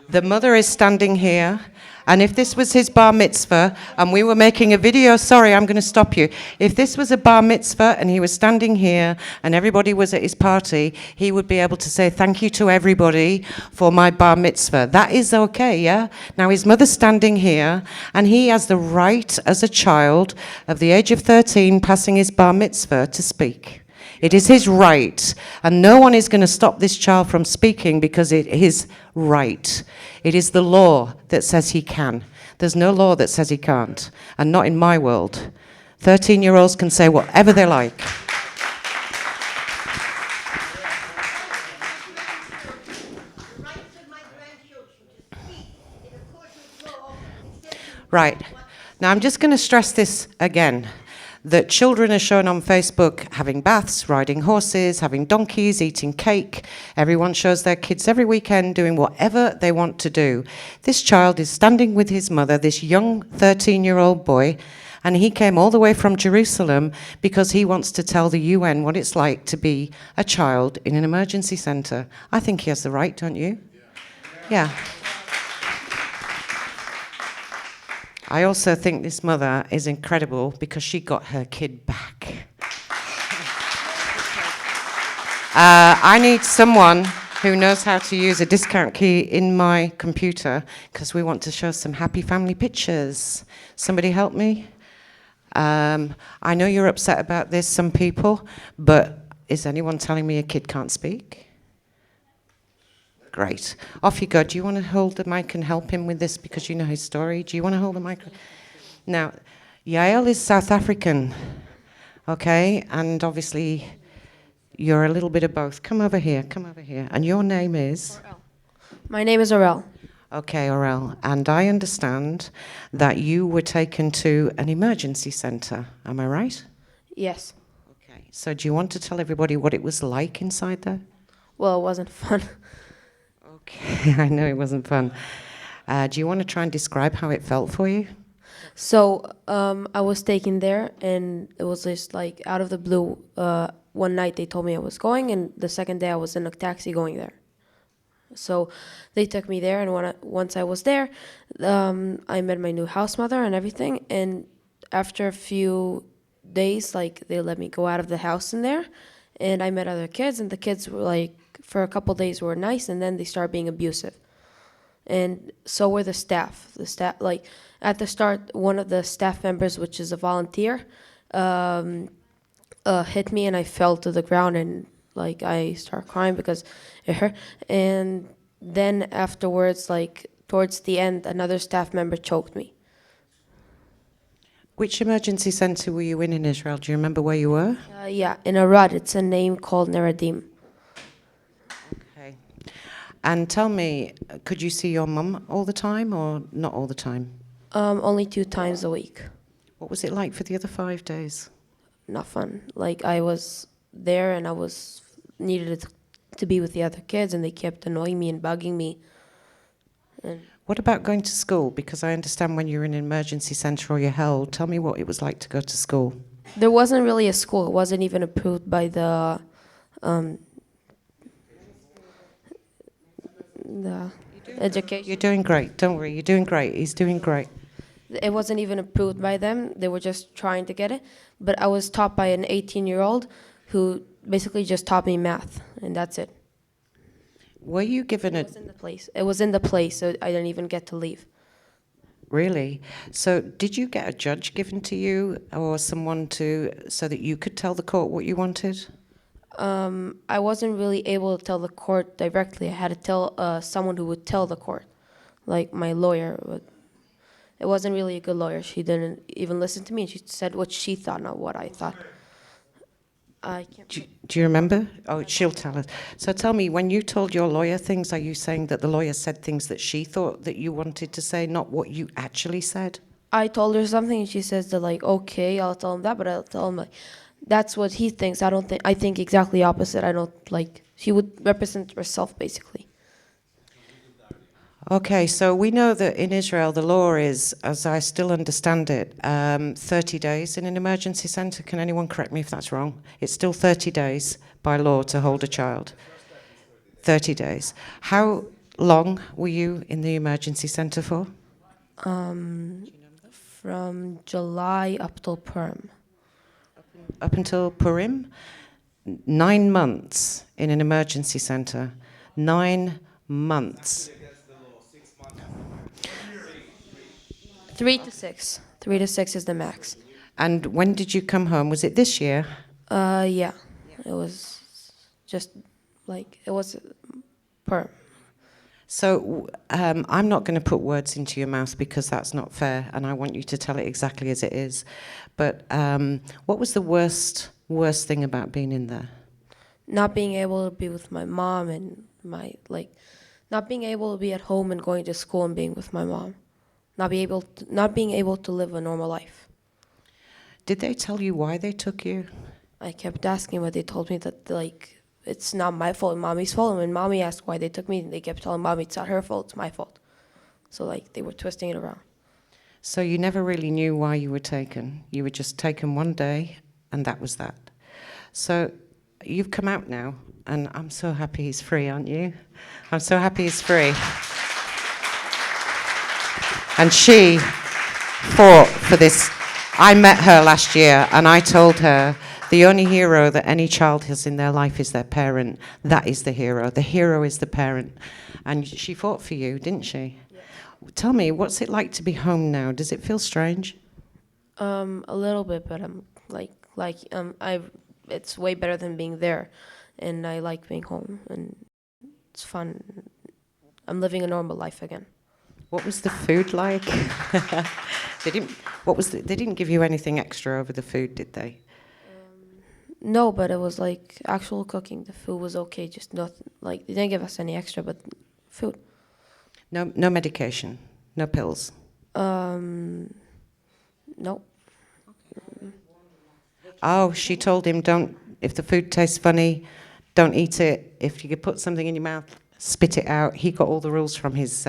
The mother is standing here, and if this was his bar mitzvah, and we were making a video, sorry, I'm going to stop you. If this was a bar mitzvah, and he was standing here, and everybody was at his party, he would be able to say thank you to everybody for my bar mitzvah. That is okay, yeah? Now, his mother's standing here, and he has the right, as a child of the age of 13, passing his bar mitzvah, to speak. It is his right, and no one is going to stop this child from speaking because it is right. It is the law that says he can. There's no law that says he can't, and not in my world. 13-year-olds can say whatever they like. Right. Now, I'm just going to stress this again. That children are shown on Facebook having baths, riding horses, having donkeys, eating cake. Everyone shows their kids every weekend doing whatever they want to do. This child is standing with his mother, this young 13-year-old boy, and he came all the way from Jerusalem because he wants to tell the UN what it's like to be a child in an emergency center. I think he has the right, don't you? Yeah. I also think this mother is incredible because she got her kid back. I need someone who knows how to use a discount key in my computer because we want to show some happy family pictures. Somebody help me? I know you're upset about this, some people, but is anyone telling me a kid can't speak? Great. Off you go. Do you want to hold the mic and help him with this because you know his story? Do you want to hold the mic? Now, Yael is South African, okay? And obviously, you're a little bit of both. Come over here. And your name is? Orel. My name is Orel. Okay, Aurel, and I understand that you were taken to an emergency center. Am I right? Yes. Okay. So do you want to tell everybody what it was like inside there? Well, it wasn't fun. Okay, I know it wasn't fun. Do you want to try and describe how it felt for you? So I was taken there, and it was just like out of the blue. One night they told me I was going, and the second day I was in a taxi going there. So they took me there, and once I was there, I met my new house mother and everything. And after a few days, like they let me go out of the house in there, and I met other kids, and the kids were like, for a couple days were nice, and then they started being abusive. And so were the staff. The staff, like at the start, one of the staff members, which is a volunteer, hit me, and I fell to the ground, and like I started crying because it hurt. And then afterwards, like towards the end, another staff member choked me. Which emergency center were you in Israel? Do you remember where you were? Yeah, in Arad. It's a name called Neradim. Okay. And tell me, could you see your mum all the time or not all the time? Only 2 times a week. What was it like for the other 5 days? Not fun. Like I was there, and I was needed to be with the other kids, and they kept annoying me and bugging me. And What about going to school? Because I understand when you're in an emergency center or you're held, tell me what it was like to go to school. there wasn't really a school. It wasn't even approved by the education. You're doing great. Don't worry. You're doing great. He's doing great. It wasn't even approved by them. They were just trying to get it. But I was taught by an 18-year-old who basically just taught me math, and that's it. Were you given It was in the place. It was in the place, so I didn't even get to leave. Really? So did you get a judge given to you or someone so that you could tell the court what you wanted? I wasn't really able to tell the court directly. I had to tell someone who would tell the court, like my lawyer. It wasn't really a good lawyer. She didn't even listen to me, and she said what she thought, not what I thought. I can't. Do you remember? Oh, she'll tell us. So tell me, when you told your lawyer things, are you saying that the lawyer said things that she thought that you wanted to say, not what you actually said? I told her something, and she says that like, okay, I'll tell him that, but I'll tell him like, that's what he thinks. I think exactly opposite. I don't like. She would represent herself basically. Okay, so we know that in Israel the law is, as I still understand it, 30 days in an emergency center. Can anyone correct me if that's wrong? It's still 30 days by law to hold a child. 30 days. How long were you in the emergency center for? From July up till Purim. Up until Purim? 9 months in an emergency center. 9 months. 3 to 6. 3 to 6 is the max. And when did you come home? Was it this year? Yeah. It was just like, it was Purim. So I'm not going to put words into your mouth because that's not fair, and I want you to tell it exactly as it is. But what was the worst thing about being in there? Not being able to be with my mom and not being able to be at home and going to school and being with my mom. Not being able to live a normal life. Did they tell you why they took you? I kept asking, but they told me that like it's not my fault, mommy's fault. And when mommy asked why they took me, they kept telling mommy it's not her fault, it's my fault. So like they were twisting it around. So you never really knew why you were taken. You were just taken one day, and that was that. So you've come out now, and I'm so happy he's free, aren't you? I'm so happy he's free. And she fought for this. I met her last year, and I told her the only hero that any child has in their life is their parent. That is the hero. The hero is the parent. And she fought for you, didn't she? Yeah. Tell me, what's it like to be home now? Does it feel strange? A little bit, but I'm it's way better than being there, and I like being home, and it's fun. I'm living a normal life again. What was the food like? They didn't give you anything extra over the food, did they? No, but it was like actual cooking. The food was okay, just nothing. Like they didn't give us any extra, but food. No medication, no pills. No. Oh, she told him, don't, if the food tastes funny, don't eat it. If you could put something in your mouth, spit it out. He got all the rules from his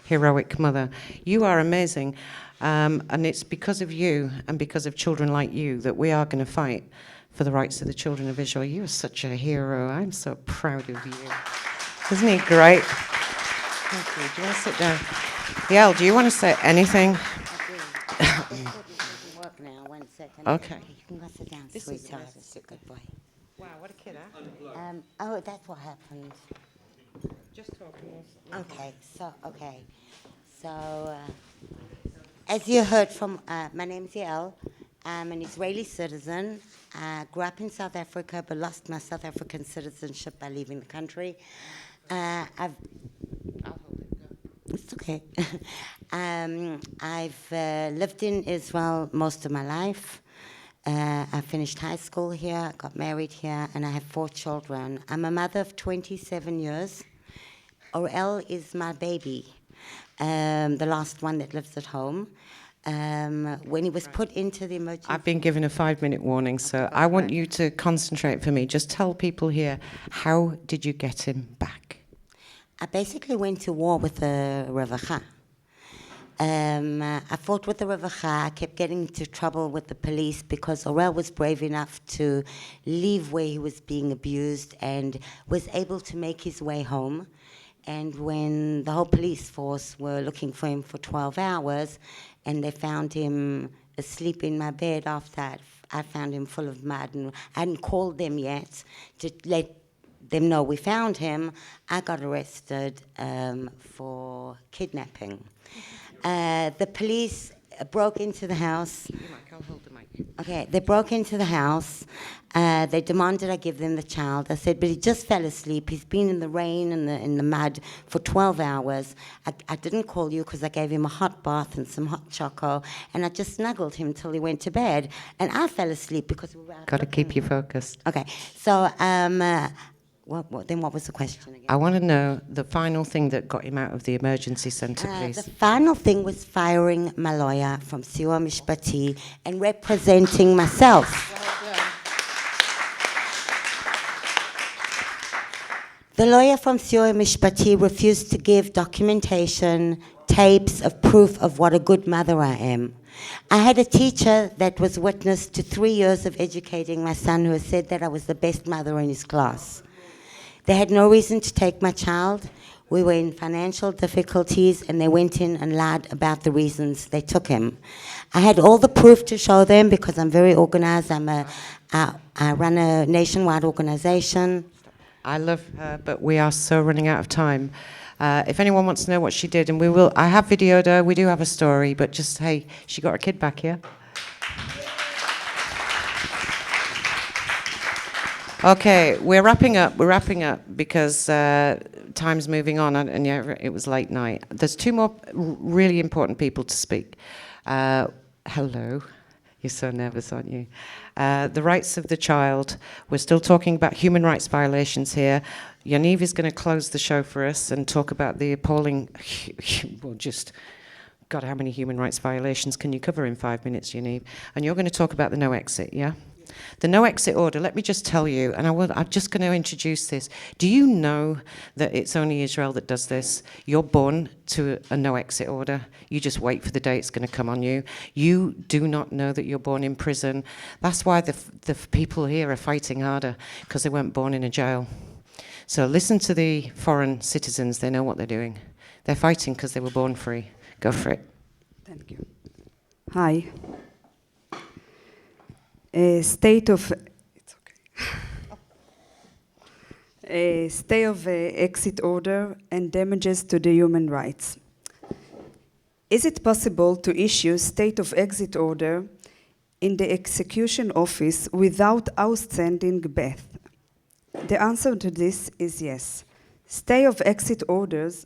heroic mother. You are amazing. And it's because of you and because of children like you that we are going to fight for the rights of the children of Israel. You are such a hero. I'm so proud of you. Isn't he great? Thank you. Do you want to sit down? Yael, do you want to say anything? Work now, 1 second. Okay. You can go sit down, This sweetheart. is It's a good boy. Wow, what a kid, huh? Oh, that's what happened. Just talking. Okay, so, as you heard from, my name is Yael. I'm an Israeli citizen. I grew up in South Africa, but lost my South African citizenship by leaving the country. It's okay. I've lived in Israel most of my life. I finished high school here, got married here, and I have 4 children. I'm a mother of 27 years. Orel is my baby, the last one that lives at home. When he was put into the emergency... I've been given a 5-minute warning, so I want you to concentrate for me. Just tell people here, how did you get him back? I basically went to war with the Revacha. I fought with the Revacha. I kept getting into trouble with the police because Orel was brave enough to leave where he was being abused and was able to make his way home. And when the whole police force were looking for him for 12 hours and they found him asleep in my bed after that, I found him full of mud, and I hadn't called them yet to let them know we found him. I got arrested for kidnapping. The police broke into the house. I'll hold the mic. Okay, they broke into the house. They demanded I give them the child. I said, but he just fell asleep. He's been in the rain and in the mud for 12 hours. I didn't call you because I gave him a hot bath and some hot choco, and I just snuggled him till he went to bed. And I fell asleep because we were out. Got to keep you focused. Okay, so then what was the question again? I want to know the final thing that got him out of the emergency centre, please. The final thing was firing my lawyer from Siua Mishpati and representing myself. The lawyer from Siua Mishpati refused to give documentation, tapes of proof of what a good mother I am. I had a teacher that was witness to 3 years of educating my son who has said that I was the best mother in his class. They had no reason to take my child. We were in financial difficulties, and they went in and lied about the reasons they took him. I had all the proof to show them because I'm very organized. I run a nationwide organization. I love her, but we are so running out of time. If anyone wants to know what she did, and we will, I have videoed her, we do have a story, but just, hey, she got her kid back here. Okay, we're wrapping up because time's moving on, and yeah, it was late night. There's 2 more really important people to speak. Hello. You're so nervous, aren't you? The rights of the child. We're still talking about human rights violations here. Yaniv is going to close the show for us and talk about the appalling, well, just, God, how many human rights violations can you cover in 5 minutes, Yaniv? And you're going to talk about the no exit, yeah? The no exit order, let me just tell you, and I'm just going to introduce this. Do you know that it's only Israel that does this? You're born to a no exit order. You just wait for the day it's going to come on you. You do not know that you're born in prison. That's why the people here are fighting harder, because they weren't born in a jail. So listen to the foreign citizens. They know what they're doing. They're fighting because they were born free. Go for it. Thank you. Hi. State of exit order and damages to the human rights. Is it possible to issue state of exit order in the execution office without outstanding death? The answer to this is yes. Stay of exit orders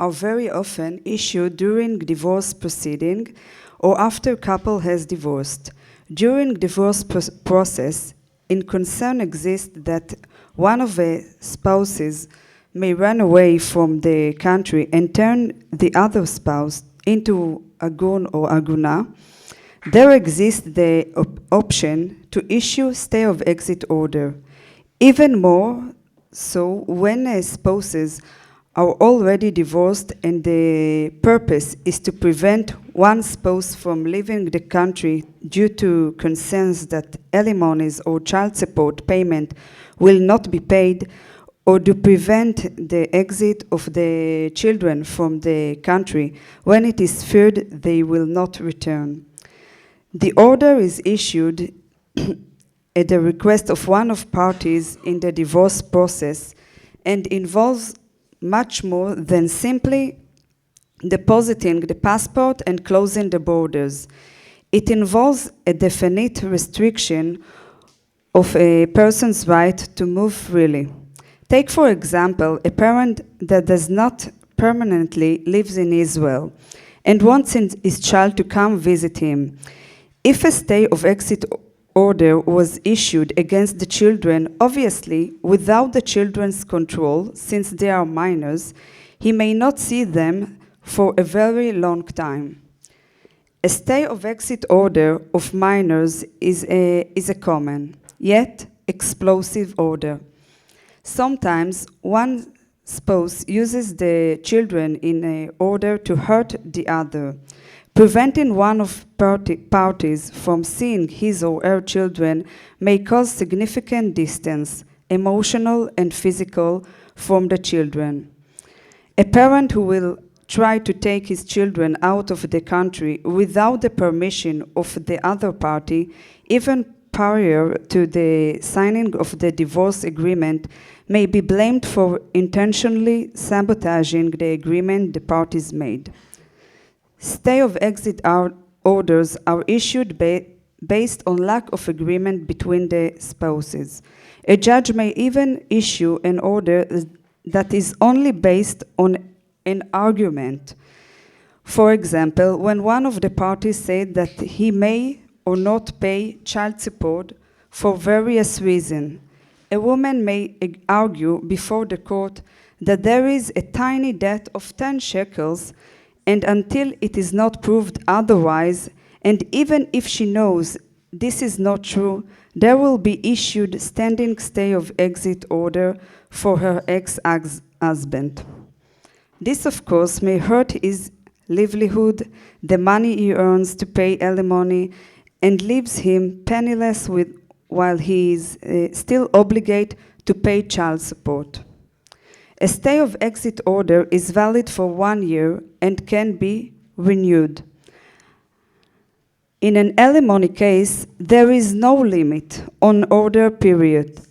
are very often issued during divorce proceeding or after couple has divorced. During divorce process, in concern exists that one of the spouses may run away from the country and turn the other spouse into agun or aguna, there exists the option to issue stay of exit order. Even more so when spouses are already divorced and the purpose is to prevent one spouse from leaving the country due to concerns that alimonies or child support payment will not be paid, or to prevent the exit of the children from the country when it is feared they will not return. The order is issued at the request of one of parties in the divorce process and involves much more than simply depositing the passport and closing the borders. It involves a definite restriction of a person's right to move freely. Take, for example, a parent that does not permanently live in Israel and wants his child to come visit him. If a stay of exit order was issued against the children, obviously without the children's control, since they are minors, he may not see them for a very long time. A stay of exit order of minors is a common, yet explosive order. Sometimes one spouse uses the children in order to hurt the other. Preventing one of parties from seeing his or her children may cause significant distance, emotional and physical, from the children. A parent who will try to take his children out of the country without the permission of the other party, even prior to the signing of the divorce agreement, may be blamed for intentionally sabotaging the agreement the parties made. Stay of exit orders are issued based on lack of agreement between the spouses. A judge may even issue an order that is only based on an argument. For example, when one of the parties said that he may or not pay child support for various reasons, a woman may argue before the court that there is a tiny debt of 10 shekels, and until it is not proved otherwise, and even if she knows this is not true, there will be issued standing stay of exit order for her ex-husband. This, of course, may hurt his livelihood, the money he earns to pay alimony, and leaves him penniless while he is still obligated to pay child support. A stay of exit order is valid for 1 year and can be renewed. In an alimony case, there is no limit on order period.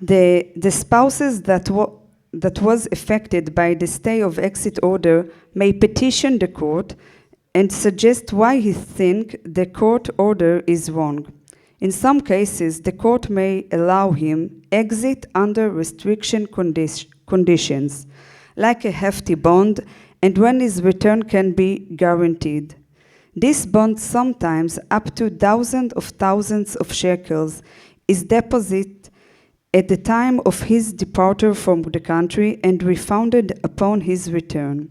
The spouses that was affected by the stay of exit order may petition the court and suggest why he think the court order is wrong. In some cases, the court may allow him exit under restriction conditions, like a hefty bond, and when his return can be guaranteed. This bond, sometimes up to thousands of shekels, is deposited at the time of his departure from the country and refunded upon his return.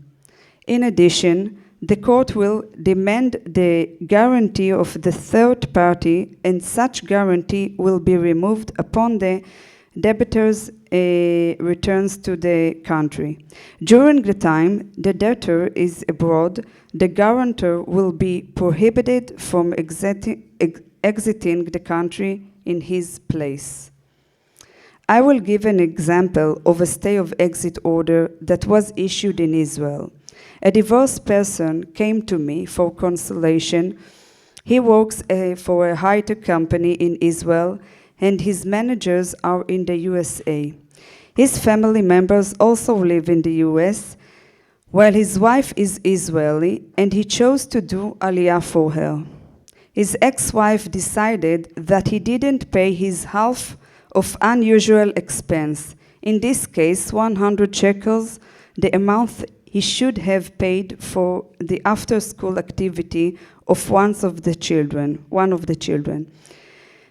In addition, the court will demand the guarantee of the third party, and such guarantee will be removed upon the debtor's returns to the country. During the time the debtor is abroad, the guarantor will be prohibited from exiting the country in his place. I will give an example of a stay of exit order that was issued in Israel. A divorced person came to me for consolation. He works for a high-tech company in Israel, and his managers are in the USA. His family members also live in the US, while his wife is Israeli, and he chose to do Aliyah for her. His ex-wife decided that he didn't pay his half of unusual expense, in this case 100 shekels, the amount he should have paid for the after-school activity of one of the children.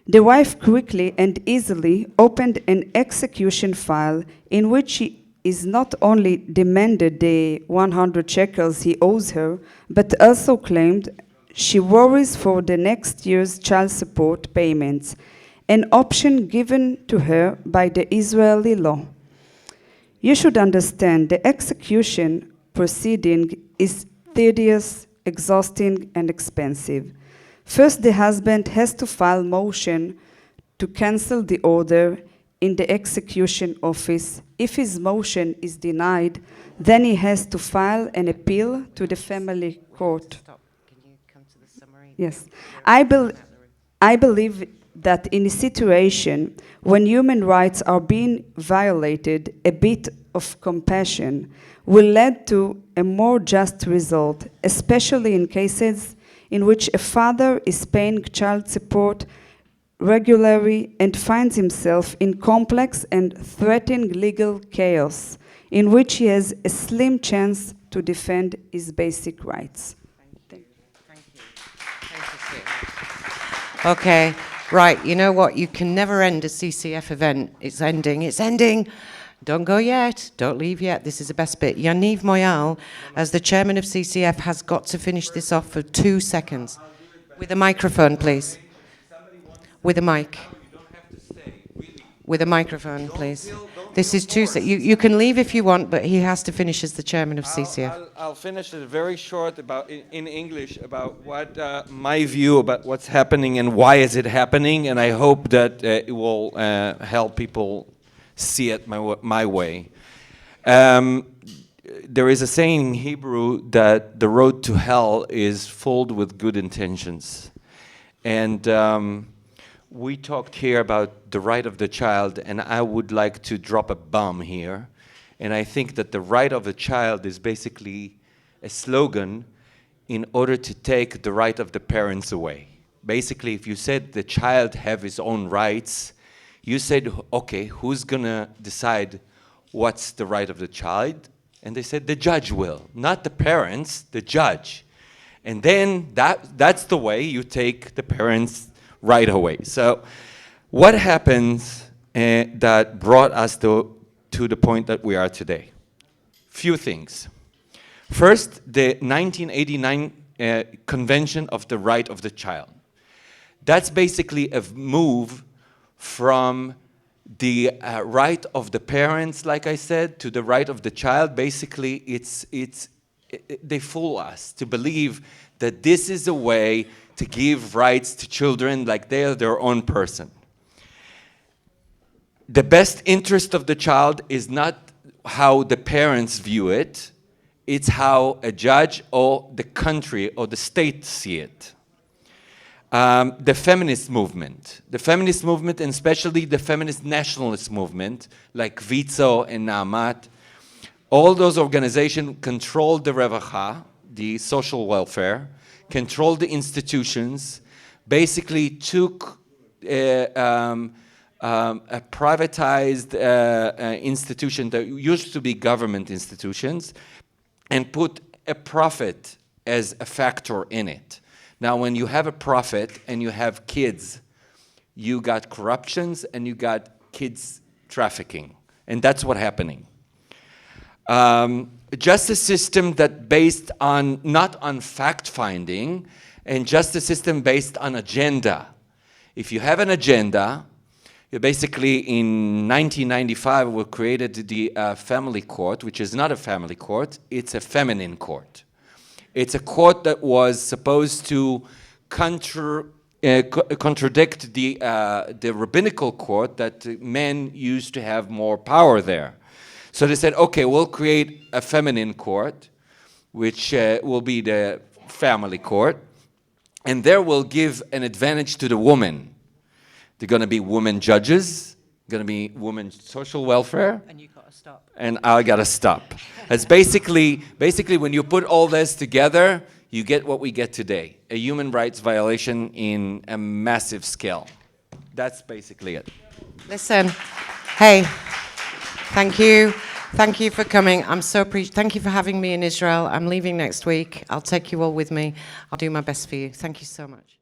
The wife quickly and easily opened an execution file in which is not only demanded the 100 shekels he owes her, but also claimed she worries for the next year's child support payments, an option given to her by the Israeli law. You should understand the execution proceeding is tedious, exhausting, and expensive. First, the husband has to file motion to cancel the order in the execution office. If his motion is denied, then he has to file an appeal to the family court. Can you come to the summary? Yes. I believe that in a situation when human rights are being violated, a bit of compassion will lead to a more just result, especially in cases in which a father is paying child support regularly and finds himself in complex and threatening legal chaos, in which he has a slim chance to defend his basic rights. Thank you. Okay, right, you know what? You can never end a CCF event. It's ending, it's ending. Don't go yet, don't leave yet. This is the best bit. Yaniv Moyal, as the chairman of CCF, has got to finish this off for 2 seconds. With a microphone, please. With a mic. With a microphone, please. This is 2 seconds. You can leave if you want, but he has to finish as the chairman of CCF. I'll finish it very short about in English about what my view about what's happening and why is it happening, and I hope that it will help people see it my way. There is a saying in Hebrew that the road to hell is filled with good intentions, and we talked here about the right of the child, and I would like to drop a bomb here. And I think that the right of the child is basically a slogan in order to take the right of the parents away. Basically, if you said the child have his own rights, you said, okay, who's gonna decide what's the right of the child? And they said the judge will, not the parents, the judge. And then that's the way you take the parents right away. So what happens that brought us to the point that we are today? Few things. First, the 1989 Convention of the Right of the Child. That's basically a move from the right of the parents, like I said, to the right of the child. Basically, they fool us to believe that this is a way to give rights to children like they are their own person. The best interest of the child is not how the parents view it, it's how a judge or the country or the state see it. The feminist movement, and especially the feminist nationalist movement, like Vitzo and Naamat, all those organizations controlled the revacha, the social welfare, controlled the institutions, basically took a privatized institution that used to be government institutions and put a profit as a factor in it. Now, when you have a profit and you have kids, you got corruptions and you got kids trafficking. And that's what's happening. Justice system that based on, not on fact-finding, and justice system based on agenda. If you have an agenda, you basically in 1995 we created the family court, which is not a family court, it's a feminine court. It's a court that was supposed to contradict the rabbinical court that men used to have more power there. So they said, okay, we'll create a feminine court, which will be the family court, and there we'll give an advantage to the woman. There are going to be women judges, going to be women social welfare. And you got to stop. And I got to stop. It's basically when you put all this together, you get what we get today, a human rights violation in a massive scale. That's basically it. Listen, hey, thank you. Thank you for coming. I'm so appreciative. Thank you for having me in Israel. I'm leaving next week. I'll take you all with me. I'll do my best for you. Thank you so much.